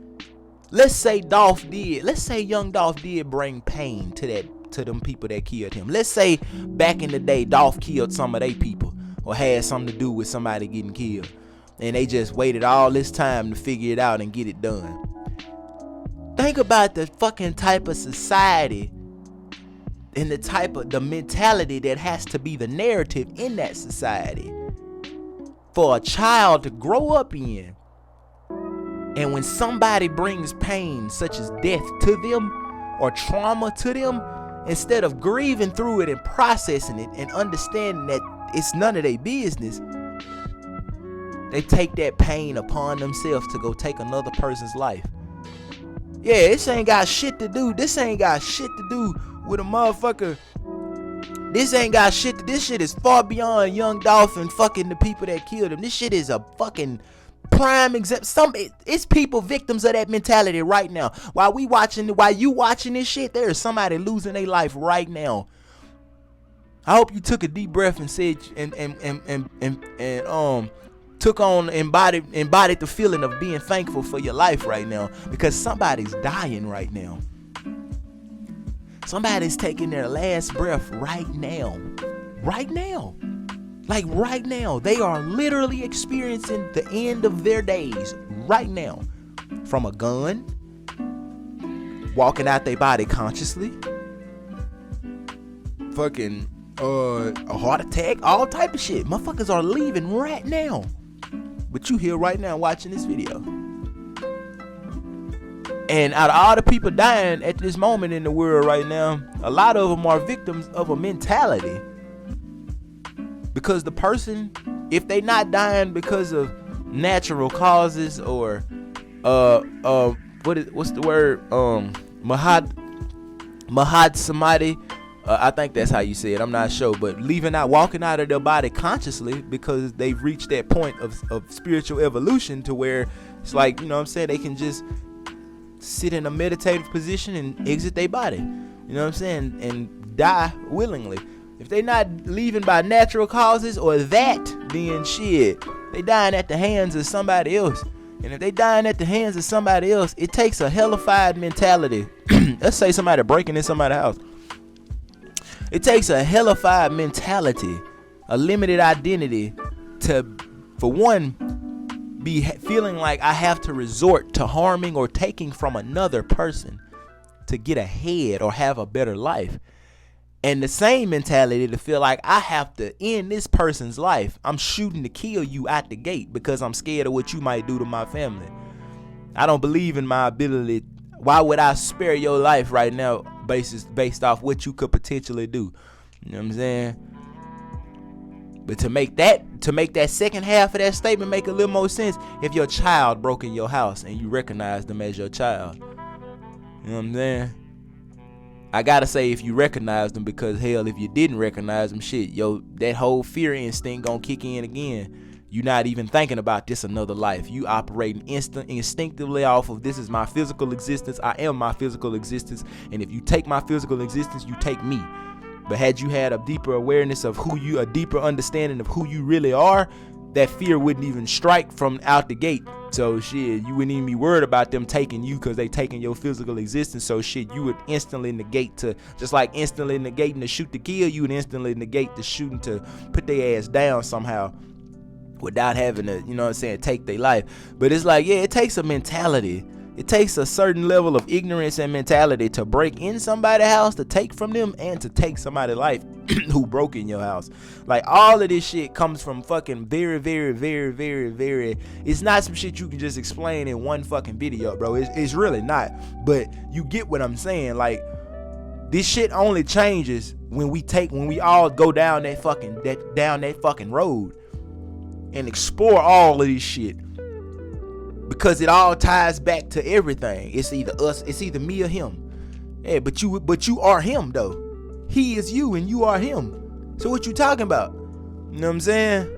Let's say young Dolph did bring pain to them people that killed him. Let's say back in the day Dolph killed some of they people or had something to do with somebody getting killed, and they just waited all this time to figure it out and get it done. Think about the fucking type of society and the mentality that has to be the narrative in that society for a child to grow up in. And when somebody brings pain such as death to them or trauma to them, instead of grieving through it and processing it and understanding that it's none of their business, they take that pain upon themselves to go take another person's life. Yeah, this ain't got shit to do. This ain't got shit to do with a motherfucker. This shit is far beyond young Dolph and fucking the people that killed him. This shit is a fucking prime example. It's people victims of that mentality right now. While you watching this shit, there is somebody losing their life right now. I hope you took a deep breath and said embodied the feeling of being thankful for your life right now, because somebody's dying right now. Somebody's taking their last breath right now. Right now. Like right now. They are literally experiencing the end of their days right now. From a gun, walking out their body consciously, fucking a heart attack, all type of shit. Motherfuckers are leaving right now. But you here right now watching this video. And out of all the people dying at this moment in the world right now, a lot of them are victims of a mentality. Because the person, if they not dying because of natural causes or what's the word? Mahad Samadhi. I think that's how you say it. I'm not sure, but walking out of their body consciously because they've reached that point of spiritual evolution to where it's like, you know what I'm saying, they can just sit in a meditative position and exit their body. You know what I'm saying? And die willingly. If they not leaving by natural causes or that, then shit, they dying at the hands of somebody else. And if they dying at the hands of somebody else, it takes a hellified mentality. Let's say somebody breaking in somebody's house. It takes a hellified mentality, a limited identity to, for one, be feeling like I have to resort to harming or taking from another person to get ahead or have a better life. And the same mentality to feel like I have to end this person's life. I'm shooting to kill you out the gate because I'm scared of what you might do to my family. I don't believe in my ability. Why would I spare your life right now based off what you could potentially do? You know what I'm saying? But to make that second half of that statement make a little more sense, if your child broke in your house and you recognize them as your child, you know what I'm saying? I gotta say, if you recognize them, because hell, if you didn't recognize them, shit, that whole fear instinct gonna kick in again. You're not even thinking about this another life. You operating instinctively off of this is my physical existence. I am my physical existence. And if you take my physical existence, you take me. But had you had a deeper awareness of a deeper understanding of who you really are, that fear wouldn't even strike from out the gate. So shit, you wouldn't even be worried about them taking you because they taking your physical existence. So shit, you would instantly negate to, just like instantly negating to shoot to kill, you would instantly negate the shooting to put their ass down somehow without having to, you know what I'm saying, take their life. But it's like, yeah, it takes a mentality. It takes a certain level of ignorance and mentality to break in somebody's house, to take from them, and to take somebody's life who broke in your house. Like, all of this shit comes from fucking very, very, very, very, very. It's not some shit you can just explain in one fucking video, bro. It's really not. But you get what I'm saying. Like, this shit only changes when we all go down that fucking road and explore all of this shit. Because it all ties back to everything. It's either us, it's either me or him. Yeah, but you are him though. He is you and you are him. So what you talking about? You know what I'm saying?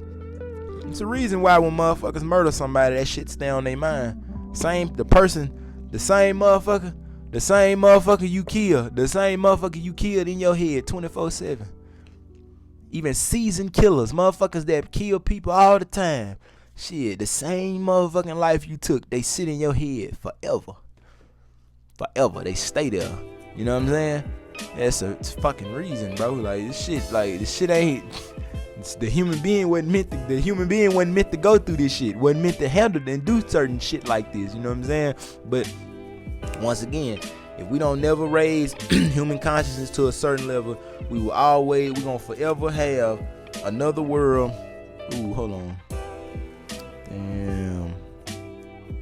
It's a reason why when motherfuckers murder somebody, that shit stay on their mind. The same motherfucker you killed, the same motherfucker you killed in your head 24/7. Even seasoned killers, motherfuckers that kill people all the time. Shit, the same motherfucking life you took, they sit in your head forever. Forever, they stay there. You know what I'm saying? That's a fucking reason, bro. Like, this shit ain't. The human being wasn't meant to go through this shit. Wasn't meant to handle and do certain shit like this. You know what I'm saying? But once again, if we don't never raise human consciousness to a certain level, we gonna forever have another world. Ooh, hold on. Damn.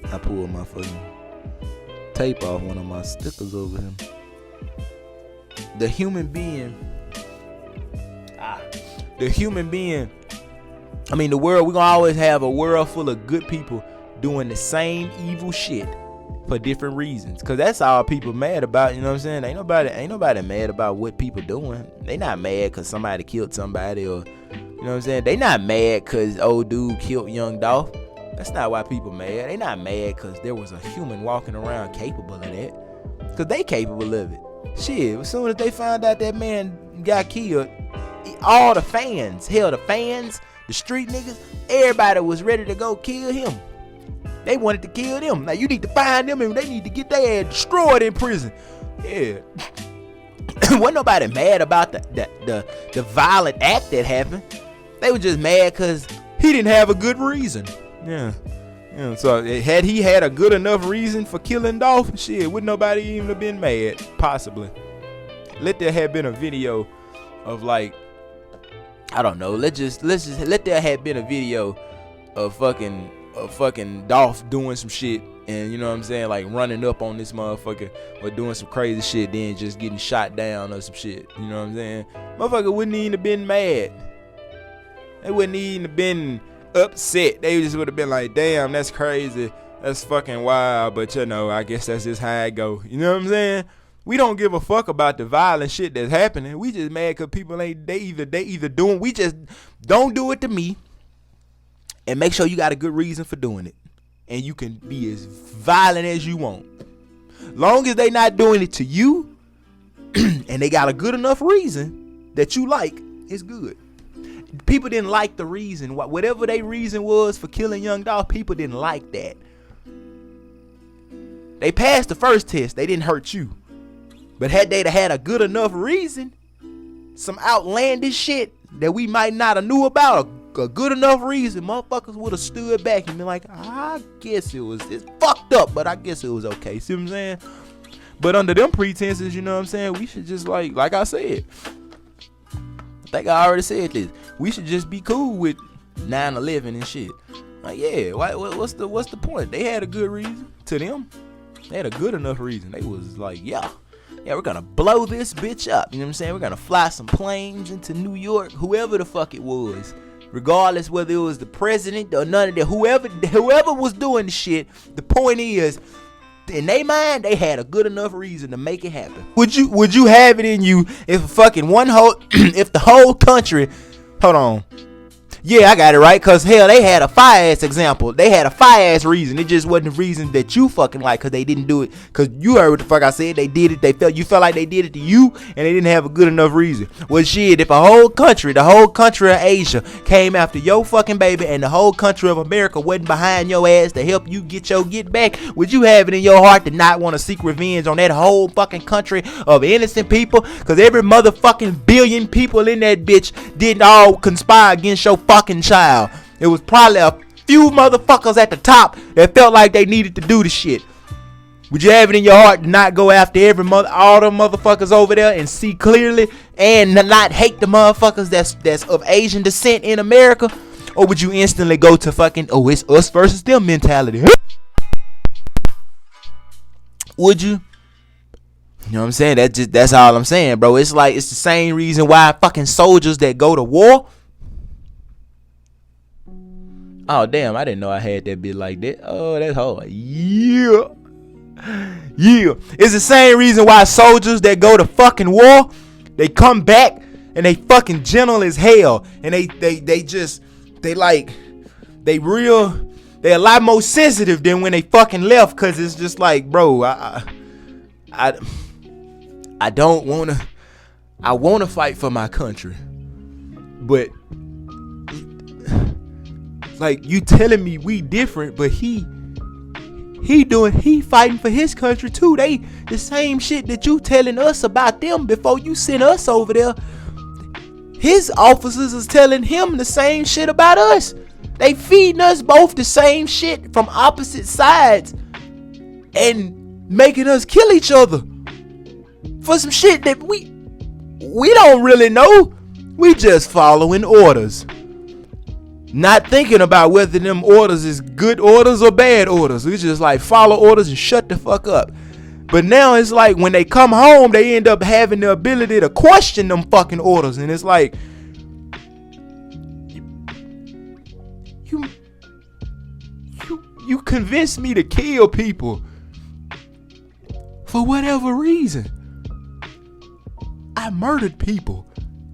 I pulled my fucking tape off one of my stickers over here. The human being, I mean, the world, we're gonna always have a world full of good people doing the same evil shit for different reasons. Cause that's all people mad about, you know what I'm saying? Ain't nobody mad about what people doing. They not mad cause somebody killed somebody, or, you know what I'm saying? They not mad cause old dude killed young Dolph. That's not why people mad. They not mad cause there was a human walking around capable of that. Cause they capable of it. Shit, as soon as they found out that man got killed, all the fans, the street niggas, everybody was ready to go kill him. They wanted to kill them. Now you need to find them and they need to get their ass destroyed in prison. Yeah. Wasn't nobody mad about the violent act that happened. They were just mad because he didn't have a good reason. Yeah. So had he had a good enough reason for killing Dolph, shit, would nobody even have been mad? Possibly. Let there have been a video of, like, I don't know. Let's just let there have been a video of fucking Dolph doing some shit, and you know what I'm saying, like running up on this motherfucker or doing some crazy shit, then just getting shot down or some shit. You know what I'm saying? Motherfucker wouldn't even have been mad. They wouldn't even have been upset. They just would have been like, damn, that's crazy, that's fucking wild, but you know, I guess that's just how it go. You know what I'm saying? We don't give a fuck about the violent shit that's happening. We just mad cause people ain't, they either doing, we just don't do it to me, and make sure you got a good reason for doing it, and you can be as violent as you want, long as they not doing it to you and they got a good enough reason that you like, it's good. People didn't like the reason, whatever their reason was for killing young Dolph. People didn't like that. They passed the first test. They didn't hurt you. But had they had a good enough reason, some outlandish shit that we might not have knew about, a good enough reason, motherfuckers would have stood back and been like, I guess it's fucked up, but I guess it was okay. See what I'm saying? But under them pretenses, you know what I'm saying, we should just like I said, I think I already said this, we should just be cool with 9/11 and shit. Like, yeah, what's the point? They had a good reason. To them, they had a good enough reason. They was like, yeah, we're gonna blow this bitch up. You know what I'm saying? We're gonna fly some planes into New York, whoever the fuck it was, regardless whether it was the president or none of that, whoever was doing the shit. The point is, in their mind, they had a good enough reason to make it happen. Would you have it in you if if the whole country, hold on. Yeah, I got it right, cause hell, they had a fire-ass example. They had a fire-ass reason. It just wasn't the reason that you fucking like, cause they didn't do it. Cause you heard what the fuck I said. They did it. You felt like they did it to you, and they didn't have a good enough reason. Well, shit, if the whole country of Asia came after your fucking baby, and the whole country of America wasn't behind your ass to help you get back, would you have it in your heart to not want to seek revenge on that whole fucking country of innocent people? Cause every motherfucking billion people in that bitch didn't all conspire against your fucking child. It was probably a few motherfuckers at the top that felt like they needed to do the shit. Would you have it in your heart to not go after all the motherfuckers over there and see clearly and not hate the motherfuckers that's of Asian descent in America? Or would you instantly go to fucking, oh, it's us versus them mentality? Would you? You know what I'm saying? That's all I'm saying, bro. It's like, it's the same reason why fucking soldiers that go to war. Oh, damn, I didn't know I had that bit like that. Oh, that's hard. Yeah. It's the same reason why soldiers that go to fucking war, they come back and they fucking gentle as hell. And they a lot more sensitive than when they fucking left. Cause it's just like, bro, I don't wanna, I wanna fight for my country, but like, you telling me we different, but he fighting for his country too. They the same shit that you telling us about them before you send us over there. His officers is telling him the same shit about us. They feeding us both the same shit from opposite sides and making us kill each other for some shit that we don't really know. We just following orders. Not thinking about whether them orders is good orders or bad orders. We just like follow orders and shut the fuck up. But now it's like when they come home, they end up having the ability to question them fucking orders. And it's like, you convinced me to kill people for whatever reason. I murdered people,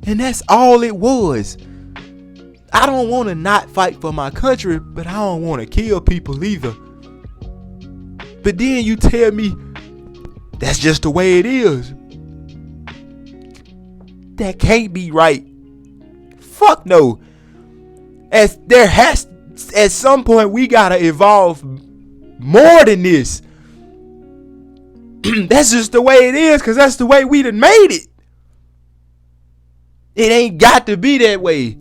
and that's all it was. I don't want to not fight for my country, but I don't want to kill people either. But then you tell me that's just the way it is. That can't be right. Fuck no. At some point we gotta evolve more than this. That's just the way it is, because that's the way we done made it. It ain't got to be that way.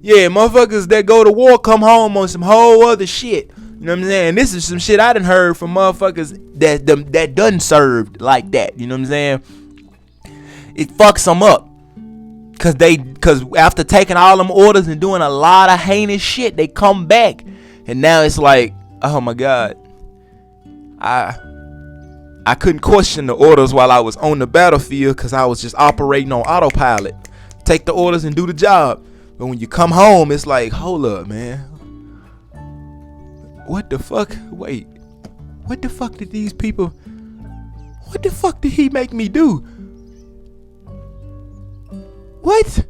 Yeah, motherfuckers that go to war come home on some whole other shit. You know what I'm saying? This is some shit I done heard from motherfuckers that done served like that. You know what I'm saying? It fucks them up. Cause after taking all them orders and doing a lot of heinous shit, they come back. And now it's like, oh my God. I couldn't question the orders while I was on the battlefield because I was just operating on autopilot. Take the orders and do the job. But when you come home, it's like, hold up, man. What the fuck? Wait. What the fuck did these people... What the fuck did he make me do? What?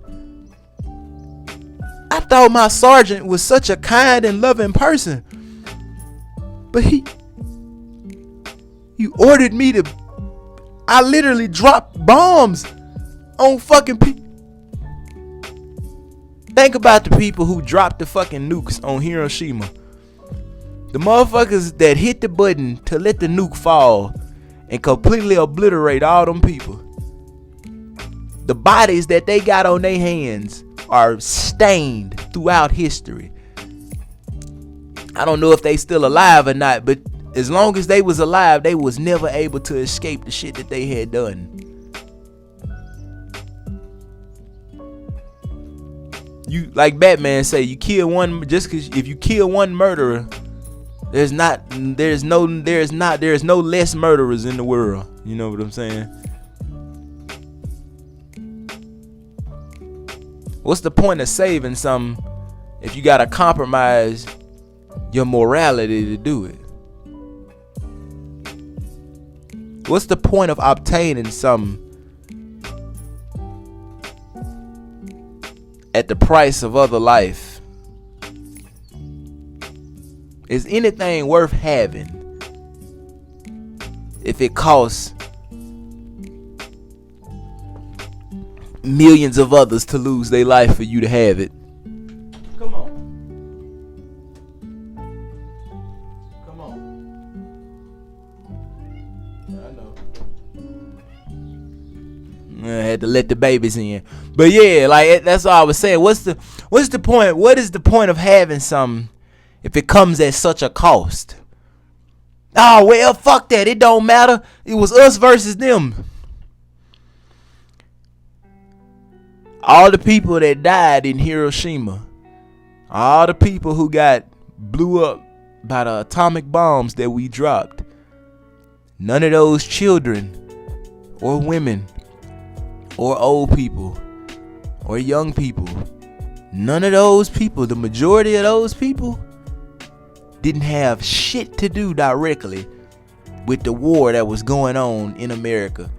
I thought my sergeant was such a kind and loving person. But you ordered me to... I literally dropped bombs on fucking people. Think about the people who dropped the fucking nukes on Hiroshima. The motherfuckers that hit the button to let the nuke fall and completely obliterate all them people. The bodies that they got on their hands are stained throughout history. I don't know if they still alive or not, but as long as they was alive, they was never able to escape the shit that they had done. You, like Batman say, you kill one, just cause if you kill one murderer, there's no less murderers in the world. You know what I'm saying? What's the point of saving something if you gotta compromise your morality to do it? What's the point of obtaining something at the price of other life? Is anything worth having if it costs millions of others to lose their life for you to have it? Come on. Come on. I know. I had to let the babies in. But yeah, like that's all I was saying. What's the point? What is the point of having something if it comes at such a cost? Oh, well, fuck that. It don't matter. It was us versus them. All the people that died in Hiroshima, all the people who got blew up by the atomic bombs that we dropped, none of those children or women or old people or young people, none of those people, the majority of those people, didn't have shit to do directly with the war that was going on in America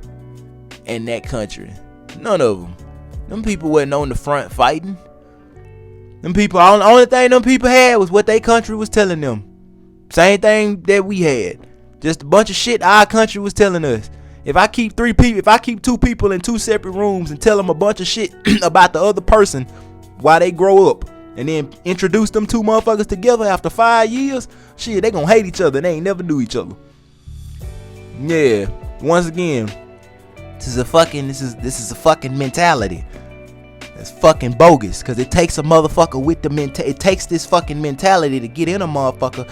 and that country. None of them. Them people wasn't on the front fighting. Them people, the only thing them people had was what their country was telling them. Same thing that we had. Just a bunch of shit our country was telling us. If I keep two people in two separate rooms and tell them a bunch of shit about the other person while they grow up, and then introduce them two motherfuckers together after 5 years, shit, they gonna hate each other. They ain't never knew each other. Yeah, once again, this is a fucking mentality. That's fucking bogus, cause it takes a motherfucker with the it takes this fucking mentality to get in a motherfucker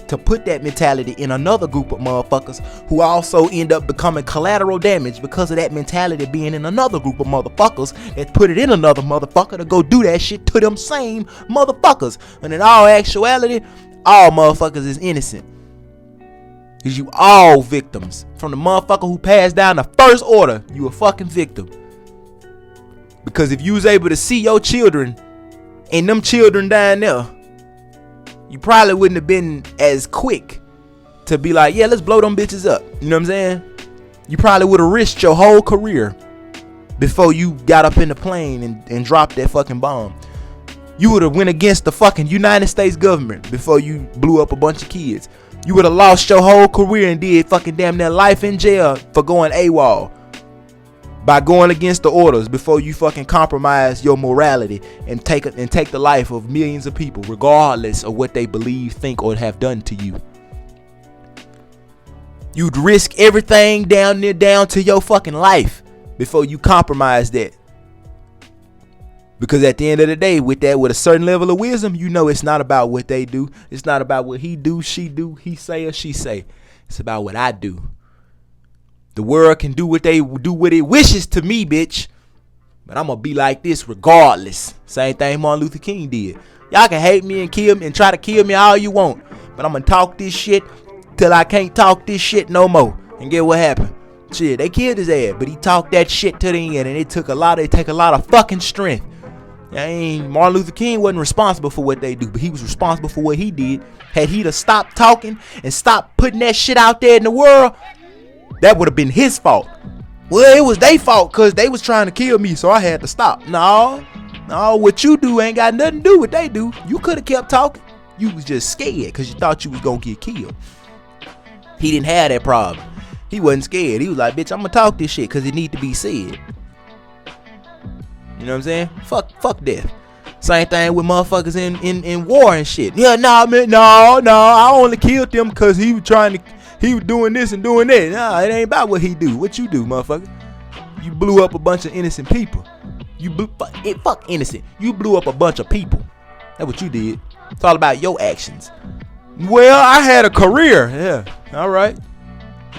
to put that mentality in another group of motherfuckers who also end up becoming collateral damage because of that mentality being in another group of motherfuckers that put it in another motherfucker to go do that shit to them same motherfuckers. And in all actuality, all motherfuckers is innocent. Cause you all victims. From the motherfucker who passed down the first order, you a fucking victim. Because if you was able to see your children and them children down there, you probably wouldn't have been as quick to be like, yeah, let's blow them bitches up. You know what I'm saying? You probably would have risked your whole career before you got up in the plane and dropped that fucking bomb. You would have went against the fucking United States government before you blew up a bunch of kids. You would have lost your whole career and did fucking damn near life in jail for going AWOL. By going against the orders before you fucking compromise your morality and take the life of millions of people, regardless of what they believe, think, or have done to you. You'd risk everything down to your fucking life before you compromise that. Because at the end of the day, with a certain level of wisdom, you know it's not about what they do. It's not about what he do, she do, he say or she say. It's about what I do. The world can do what it wishes to me, bitch. But I'm gonna be like this regardless. Same thing Martin Luther King did. Y'all can hate me and kill me and try to kill me all you want, but I'm gonna talk this shit till I can't talk this shit no more. And get what happened? Shit, they killed his ass, but he talked that shit to the end, and it take a lot of fucking strength. Martin Luther King wasn't responsible for what they do, but he was responsible for what he did. Had he to stop talking and stop putting that shit out there in the world, that would have been his fault. Well, it was their fault because they was trying to kill me, so I had to stop. No, what you do ain't got nothing to do with what they do. You could have kept talking. You was just scared because you thought you was going to get killed. He didn't have that problem. He wasn't scared. He was like, bitch, I'm going to talk this shit because it need to be said. You know what I'm saying? Fuck death. Same thing with motherfuckers in war and shit. Yeah, man, I only killed them because he was doing this and doing that. Nah, it ain't about what he do. What you do, motherfucker? You blew up a bunch of innocent people. Fuck innocent. You blew up a bunch of people. That's what you did. It's all about your actions. Well, I had a career. Yeah, all right.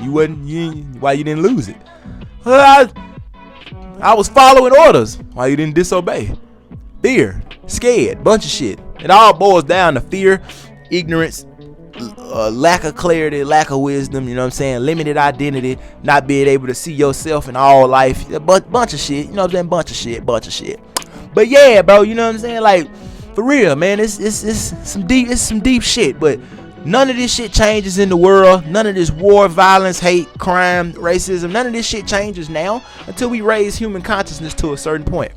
Why you didn't lose it? Well, I was following orders. Why you didn't disobey? Fear, scared, bunch of shit. It all boils down to fear, ignorance, lack of clarity, lack of wisdom, you know what I'm saying? Limited identity, not being able to see yourself in all life, bunch of shit, you know what I'm saying? Bunch of shit. But yeah, bro, you know what I'm saying? Like, for real, man, it's some deep shit, but none of this shit changes in the world. None of this war, violence, hate, crime, racism, none of this shit changes now until we raise human consciousness to a certain point.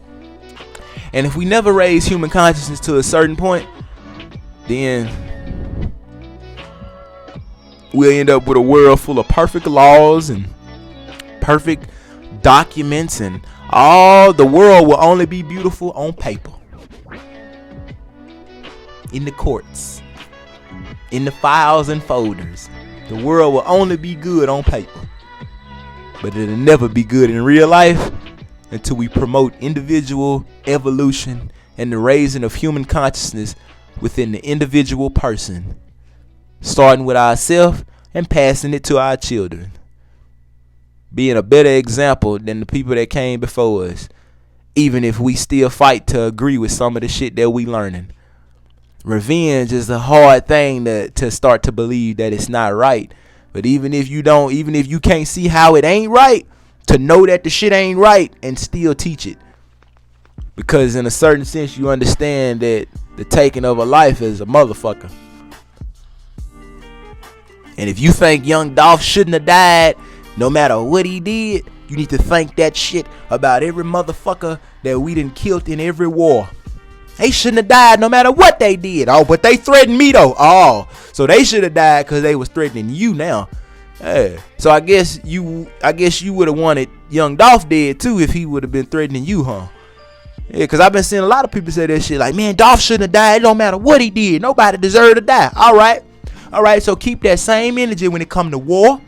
And if we never raise human consciousness to a certain point, then we'll end up with a world full of perfect laws and perfect documents, and all the world will only be beautiful on paper. In the courts, in the files and folders. The world will only be good on paper, but it'll never be good in real life until we promote individual evolution and the raising of human consciousness within the individual person, starting with ourselves and passing it to our children. Being a better example than the people that came before us, even if we still fight to agree with some of the shit that we learning. Revenge is a hard thing to start to believe that it's not right. But even if you can't see how it ain't right, to know that the shit ain't right and still teach it. Because in a certain sense, you understand that the taking of a life is a motherfucker. And if you think young Dolph shouldn't have died, no matter what he did, you need to think that shit about every motherfucker that we done killed in every war. They shouldn't have died no matter what they did. Oh, but they threatened me though. Oh, so they should have died because they was threatening you now. Yeah. So I guess you would have wanted young Dolph dead too if he would have been threatening you, huh? Yeah, because I've been seeing a lot of people say that shit like, man, Dolph shouldn't have died. It don't matter what he did. Nobody deserved to die. All right. So keep that same energy when it come to war.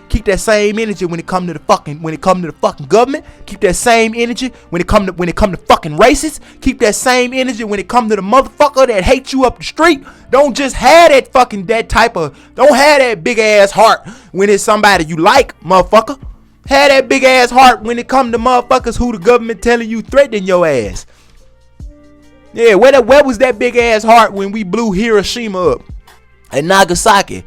Keep that same energy when it come to the fucking government. Keep that same energy when it come to fucking racists. Keep that same energy when it come to the motherfucker that hates you up the street. Don't just have don't have that big ass heart when it's somebody you like, motherfucker. Have that big ass heart when it come to motherfuckers who the government telling you threatening your ass. Yeah, where was that big ass heart when we blew Hiroshima up and Nagasaki?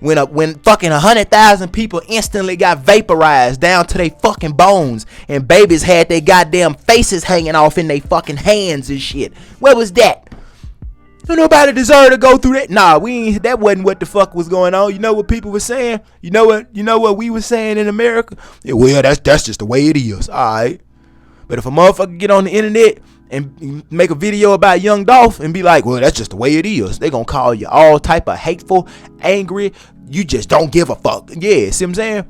When fucking 100,000 people instantly got vaporized down to their fucking bones, and babies had their goddamn faces hanging off in their fucking hands and shit. Where was that? Don't nobody deserve to go through that. Nah, that wasn't what the fuck was going on. You know what people were saying? You know what we were saying in America? Yeah, well, that's just the way it is. Alright. But if a motherfucker get on the internet and make a video about young Dolph and be like, well, that's just the way it is, they gonna call you all type of hateful, angry, you just don't give a fuck. Yeah, see what I'm saying?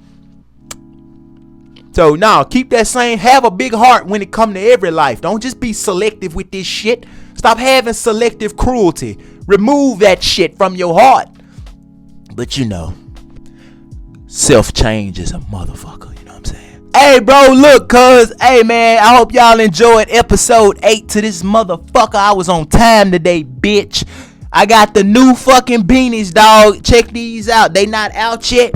So now keep that same, have a big heart when it come to every life. Don't just be selective with this shit. Stop having selective cruelty. Remove that shit from your heart. But self-change is a motherfucker. Hey bro, look, hey man, I hope y'all enjoyed episode 8 to this motherfucker. I was on time today, bitch. I got the new fucking beanies, dog. Check these out. They not out yet.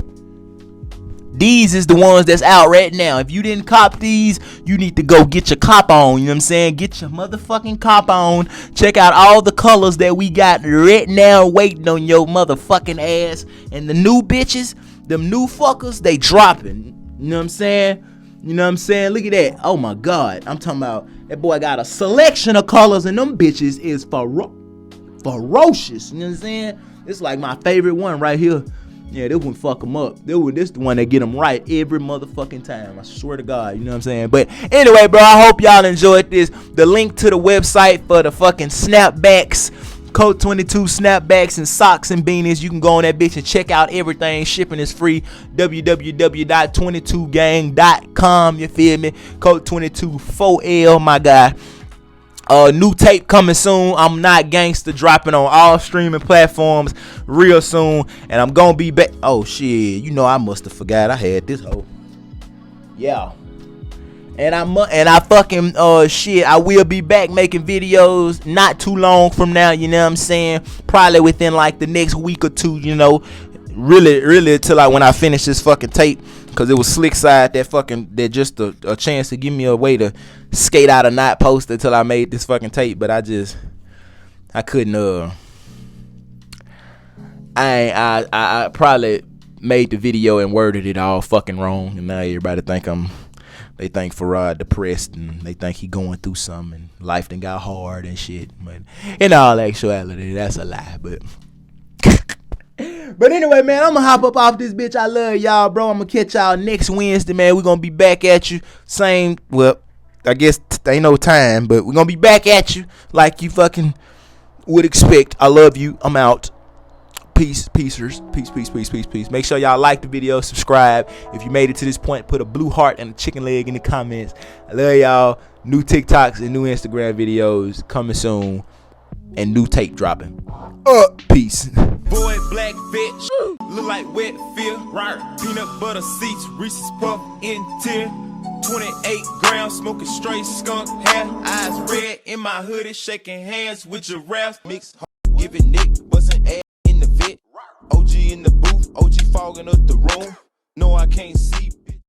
These is the ones that's out right now. If you didn't cop these, you need to go get your cop on. You know what I'm saying? Get your motherfucking cop on. Check out all the colors that we got right now waiting on your motherfucking ass. And the new bitches, them new fuckers, they dropping. You know what I'm saying? Look at that. Oh my God. I'm talking about that boy got a selection of colors and them bitches is ferocious. You know what I'm saying? It's like my favorite one right here. Yeah, this one fuck them up. This the one that get them right every motherfucking time. I swear to God. You know what I'm saying? But anyway, bro, I hope y'all enjoyed this. The link to the website for the fucking snapbacks, Code 22 snapbacks and socks and beanies. You can go on that bitch and check out everything. Shipping is free. www.22gang.com. You feel me? Code 22 4L, my guy. New tape coming soon. I'm Not Gangster, dropping on all streaming platforms real soon. And I'm gonna be back. Oh shit, I must have forgot I had this hoe. Yeah. And I will be back making videos not too long from now, you know what I'm saying? Probably within like the next week or two, really until when I finish this fucking tape, because it was Slick Side that just a chance to give me a way to skate out and not post until I made this fucking tape. But I couldn't I probably made the video and worded it all fucking wrong, and now everybody they think Farad depressed, and they think he going through something, and life done got hard and shit. But in all actuality, that's a lie. But anyway, man, I'm gonna hop up off this bitch. I love y'all, bro. I'm gonna catch y'all next Wednesday, man. We're gonna be back at you. Well, I guess ain't no time, but we're gonna be back at you like you fucking would expect. I love you. I'm out. Peace. Peace. Make sure y'all like the video, subscribe. If you made it to this point, put a blue heart and a chicken leg in the comments. I love y'all. New TikToks and new Instagram videos coming soon, and new tape dropping. Peace. Boy, black bitch, look like wet fear. Peanut butter seats, Reese's puff interior. 28 grams, smoking straight skunk hair. Eyes red in my hoodie, shaking hands with giraffes. Mix, giving Nick, bustin' ass in the vid. OG in the booth. OG fogging up the room. No, I can't see.